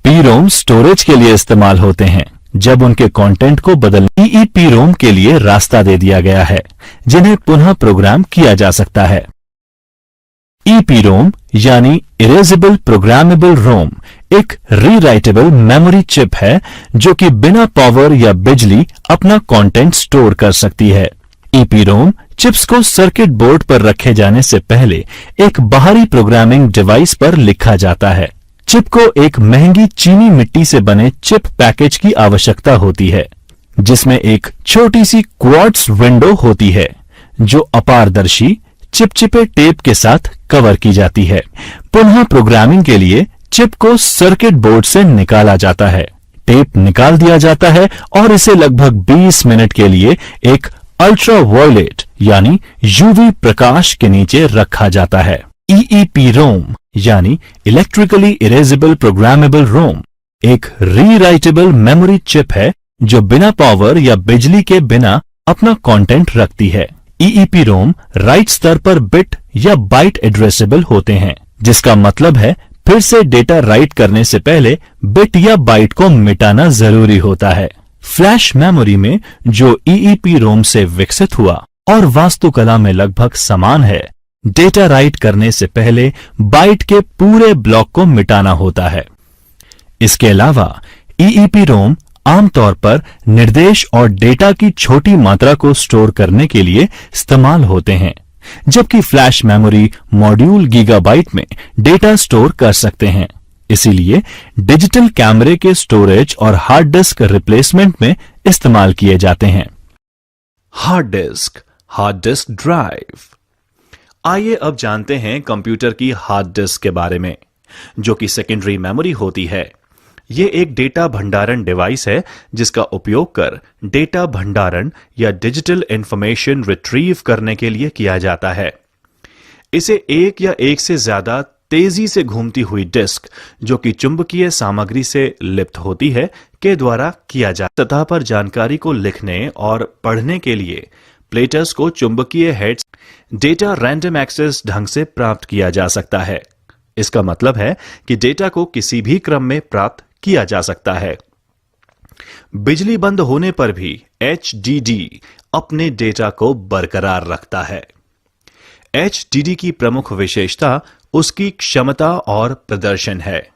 पीरोम स्टोरेज के लिए इस्तेमाल होते हैं जब उनके कंटेंट को बदलने ईईपी रोम के लिए रास्ता दे दिया गया है जिन्हें पुनः प्रोग्राम किया जा सकता है। ईपीरोम यानी इरेजेबल प्रोग्रामेबल रोम एक रीराइटेबल मेमोरी चिप है जो कि बिना पावर या बिजली अपना कंटेंट स्टोर कर सकती है। ईपीरोम चिप्स को सर्किट बोर्ड पर रखे जाने से पहले एक बाहरी प्रोग्रामिंग डिवाइस पर लिखा जाता है। चिप को एक महंगी चीनी मिट्टी से बने चिप पैकेज की आवश्यकता होती है जिसमें एक छोटी सी क्वार्ट्ज विंडो होती है जो अपारदर्शी चिपचिपे टेप के साथ कवर की जाती है। पुनः प्रोग्रामिंग के लिए चिप को सर्किट बोर्ड से निकाला जाता है, टेप निकाल दिया जाता है और इसे लगभग 20 मिनट के लिए एक अल्ट्रा वायलेट यानी यूवी प्रकाश के नीचे रखा जाता है। ईईपी रोम यानी इलेक्ट्रिकली इरेजेबल प्रोग्रामेबल रोम एक रीराइटेबल मेमोरी चिप है जो बिना पावर या बिजली के बिना अपना कंटेंट रखती है। ईईपी रोम राइट स्तर पर बिट या बाइट एड्रेसेबल होते हैं, जिसका मतलब है फिर से डेटा राइट करने से पहले बिट या बाइट को मिटाना जरूरी होता है। फ्लैश मेमोरी में जो ईईपी रोम से विकसित हुआ और वास्तुकला में लगभग समान है, डेटा राइट करने से पहले बाइट के पूरे ब्लॉक को मिटाना होता है। इसके अलावा ईईपी रोम आमतौर पर निर्देश और डेटा की छोटी मात्रा को स्टोर करने के लिए इस्तेमाल होते हैं, जबकि फ्लैश मेमोरी मॉड्यूल गीगाबाइट में डेटा स्टोर कर सकते हैं। इसीलिए डिजिटल कैमरे के स्टोरेज और हार्ड डिस्क रिप्लेसमेंट में इस्तेमाल किए जाते हैं। Hard disk drive. आइए अब जानते हैं कंप्यूटर की हार्ड डिस्क के बारे में, जो कि सेकेंडरी मेमोरी होती है। यह एक डेटा भंडारण डिवाइस है जिसका उपयोग कर डेटा भंडारण या डिजिटल इंफॉर्मेशन रिट्रीव करने के लिए किया जाता है। इसे एक या एक से ज्यादा तेजी से घूमती हुई डिस्क जो कि चुंबकीय सामग्री से लिप्त होती है के द्वारा किया जाता है। सतह पर जानकारी को लिखने और पढ़ने के लिए प्लेटर्स को चुंबकीय हेड्स डेटा रैंडम एक्सेस ढंग से प्राप्त किया जा सकता है। इसका मतलब है कि डेटा को किसी भी क्रम में प्राप्त किया जा सकता है। बिजली बंद होने पर भी HDD अपने डेटा को बरकरार रखता है। HDD की प्रमुख विशेषता उसकी क्षमता और प्रदर्शन है।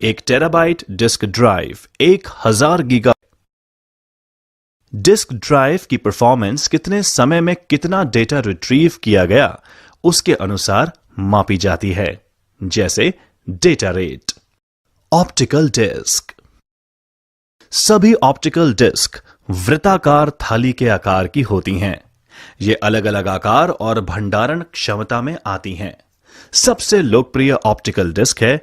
1 terabyte disk drive 1000 giga disk drive की परफॉर्मेंस कितने समय में कितना डेटा रिट्रीव किया गया उसके अनुसार मापी जाती है, जैसे डेटा रेट। Optical disc. सभी ऑप्टिकल डिस्क वृत्ताकार थाली के आकार की होती हैं। ये अलग अलग आकार और भंडारण क्षमता में आती हैं। सबसे लोकप्रिय ऑप्टिकल डिस्क है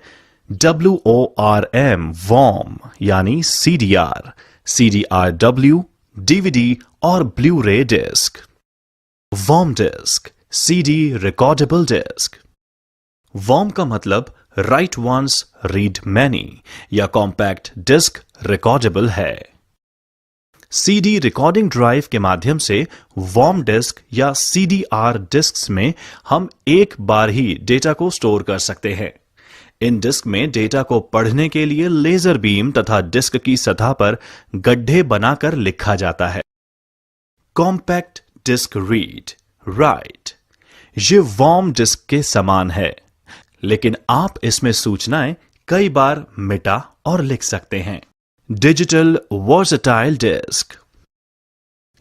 WORM वॉर्म यानी CDR, CDRW, DVD और blu ray disc. Worm disc, CD recordable disc. Worm का मतलब राइट वंस रीड मैनी या कॉम्पैक्ट डिस्क रिकॉर्डेबल है। CD रिकॉर्डिंग ड्राइव के माध्यम से वॉर्म डिस्क या CDR डिस्क्स में हम एक बार ही डेटा को स्टोर कर सकते हैं। इन डिस्क में डेटा को पढ़ने के लिए लेजर बीम तथा डिस्क की सतह पर गड्ढे बनाकर लिखा जाता है। Compact disc read write. ये वॉर्म डिस्क के समान है, लेकिन आप इसमें सूचनाएं कई बार मिटा और लिख सकते हैं। Digital versatile disc.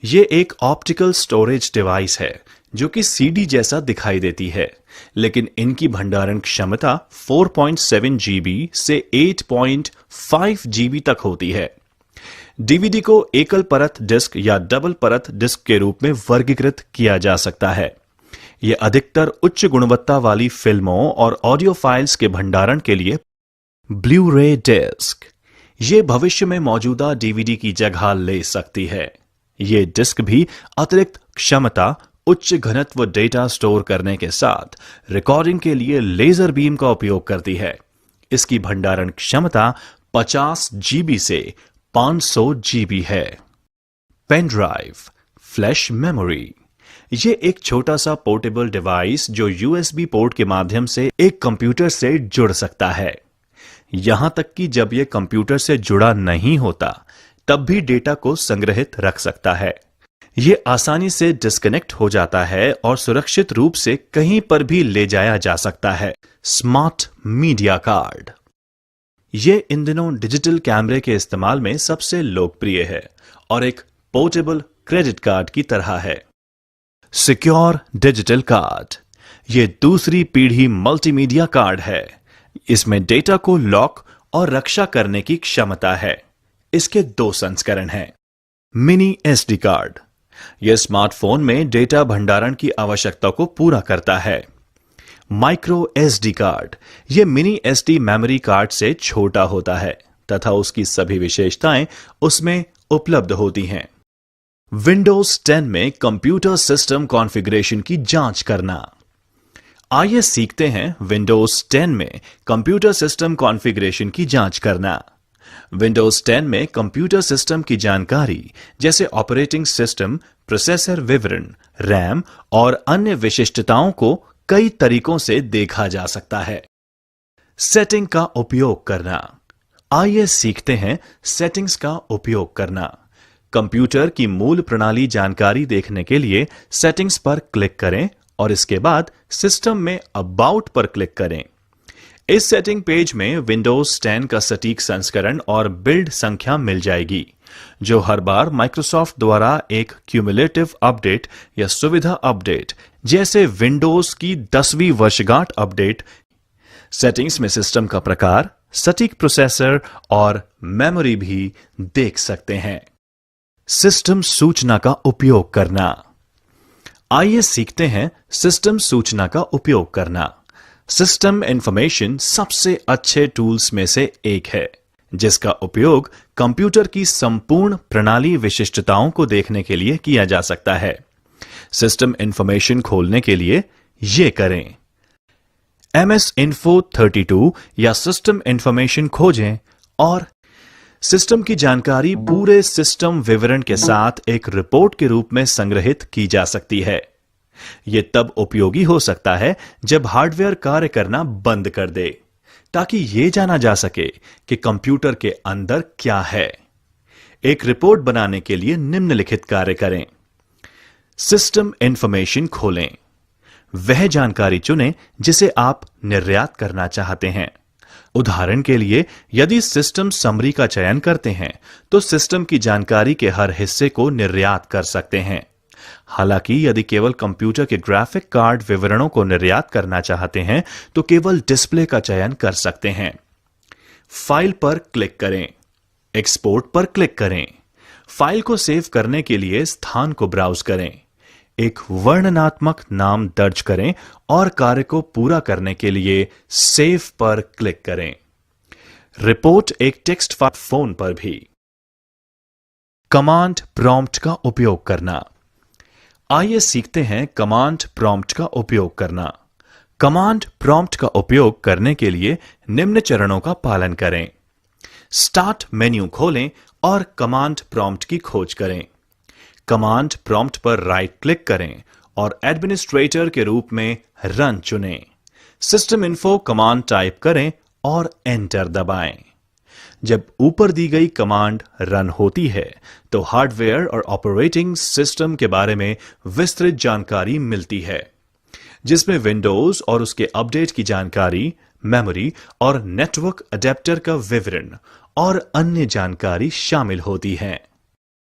ये एक ऑप्टिकल स्टोरेज डिवाइस है जो कि CD जैसा दिखाई देती है, लेकिन इनकी भंडारण क्षमता 4.7 GB से 8.5 GB तक होती है। DVD को एकल परत डिस्क या डबल परत डिस्क के रूप में वर्गीकृत किया जा सकता है। यह अधिकतर उच्च गुणवत्ता वाली फिल्मों और ऑडियो फाइल्स के भंडारण के लिए ब्लू रे डिस्क। ये भविष्य में मौजूदा DVD की जगह ले सकती है। ये डिस्क भी अतिरिक्त क्षमता, उच्च घनत्व डेटा स्टोर करने के साथ रिकॉर्डिंग के लिए लेजर बीम का उपयोग करती है। इसकी भंडारण क्षमता 50 GB से 500 GB है। Pen drive, flash memory. ये एक छोटा सा पोर्टेबल डिवाइस जो USB पोर्ट के माध्यम से एक कंप्यूटर से जुड़ सकता है। यहां तक कि जब यह कंप्यूटर से जुड़ा नहीं होता तब भी डेटा को संग्रहित रख सकता है। यह आसानी से डिस्कनेक्ट हो जाता है और सुरक्षित रूप से कहीं पर भी ले जाया जा सकता है। Smart media card. यह इन दिनों डिजिटल कैमरे के इस्तेमाल में सबसे लोकप्रिय है और एक पोर्टेबल क्रेडिट कार्ड की तरह है। Secure digital card. यह दूसरी पीढ़ी मल्टीमीडिया कार्ड है। इसमें डेटा को लॉक और रक्षा करने की क्षमता है। इसके 2 संस्करण हैं। Mini SD card. यह स्मार्टफोन में डेटा भंडारण की आवश्यकता को पूरा करता है। Micro SD card. यह मिनी SD मेमोरी कार्ड से छोटा होता है तथा उसकी सभी विशेषताएं उसमें उपलब्ध होती हैं। विंडोज 10 में कंप्यूटर सिस्टम कॉन्फ़िगरेशन की जांच करना। आइए सीखते हैं विंडोज 10 में कंप्यूटर सिस्टम कॉन्फ़िगरेशन की जांच करना। विंडोज 10 में कंप्यूटर सिस्टम की जानकारी जैसे ऑपरेटिंग सिस्टम, प्रोसेसर विवरण, रैम और अन्य विशिष्टताओं को कई तरीकों से देखा जा सकता है। सेटिंग का उपयोग करना। आइए सीखते हैं सेटिंग्स का उपयोग करना। कंप्यूटर की मूल प्रणाली जानकारी देखने के लिए सेटिंग्स पर क्लिक करें और इसके बाद सिस्टम में अबाउट पर क्लिक करें। इस सेटिंग पेज में विंडोज 10 का सटीक संस्करण और बिल्ड संख्या मिल जाएगी, जो हर बार माइक्रोसॉफ्ट द्वारा एक क्यूमुलेटिव अपडेट या सुविधा अपडेट जैसे विंडोज की 10वीं वर्षगांठ अपडेट। सेटिंग्स में सिस्टम का प्रकार, सटीक प्रोसेसर और मेमोरी भी देख सकते हैं। सिस्टम सूचना का उपयोग करना। आइए सीखते हैं सिस्टम सूचना का उपयोग करना। सिस्टम इंफॉर्मेशन सबसे अच्छे टूल्स में से एक है, जिसका उपयोग कंप्यूटर की संपूर्ण प्रणाली विशिष्टताओं को देखने के लिए किया जा सकता है। सिस्टम इंफॉर्मेशन खोलने के लिए यह करें। MS Info 32 या सिस्टम इंफॉर्मेशन खोजें और सिस्टम की जानकारी पूरे सिस्टम विवरण के साथ एक रिपोर्ट के रूप में संग्रहित की जा सकती है। यह तब उपयोगी हो सकता है जब हार्डवेयर कार्य करना बंद कर दे, ताकि यह जाना जा सके कि कंप्यूटर के अंदर क्या है। एक रिपोर्ट बनाने के लिए निम्नलिखित कार्य करें। सिस्टम इंफॉर्मेशन खोलें। वह जानकारी चुनें जिसे आप निर्यात करना चाहते हैं। उदाहरण के लिए, यदि सिस्टम समरी का चयन करते हैं तो सिस्टम की जानकारी के हर हिस्से को निर्यात कर सकते हैं। हालांकि यदि केवल कंप्यूटर के ग्राफिक कार्ड विवरणों को निर्यात करना चाहते हैं तो केवल डिस्प्ले का चयन कर सकते हैं। फाइल पर क्लिक करें, एक्सपोर्ट पर क्लिक करें। फाइल को सेव करने के लिए स्थान को ब्राउज करें, एक वर्णनात्मक नाम दर्ज करें और कार्य को पूरा करने के लिए सेव पर क्लिक करें। रिपोर्ट एक टेक्स्ट फाइल फोन पर भी। कमांड प्रॉम्प्ट का उपयोग करना। आइए सीखते हैं कमांड प्रॉम्प्ट का उपयोग करना। कमांड प्रॉम्प्ट का उपयोग करने के लिए निम्न चरणों का पालन करें। स्टार्ट मेन्यू खोलें और कमांड प्रॉम्प्ट की खोज करें। कमांड प्रॉम्प्ट पर राइट क्लिक करें और एडमिनिस्ट्रेटर के रूप में रन चुनें। सिस्टम इन्फो कमांड टाइप करें और एंटर दबाएं। जब ऊपर दी गई कमांड रन होती है तो हार्डवेयर और ऑपरेटिंग सिस्टम के बारे में विस्तृत जानकारी मिलती है, जिसमें विंडोज और उसके अपडेट की जानकारी, मेमोरी और नेटवर्क अडेप्टर का विवरण और अन्य जानकारी शामिल होती है।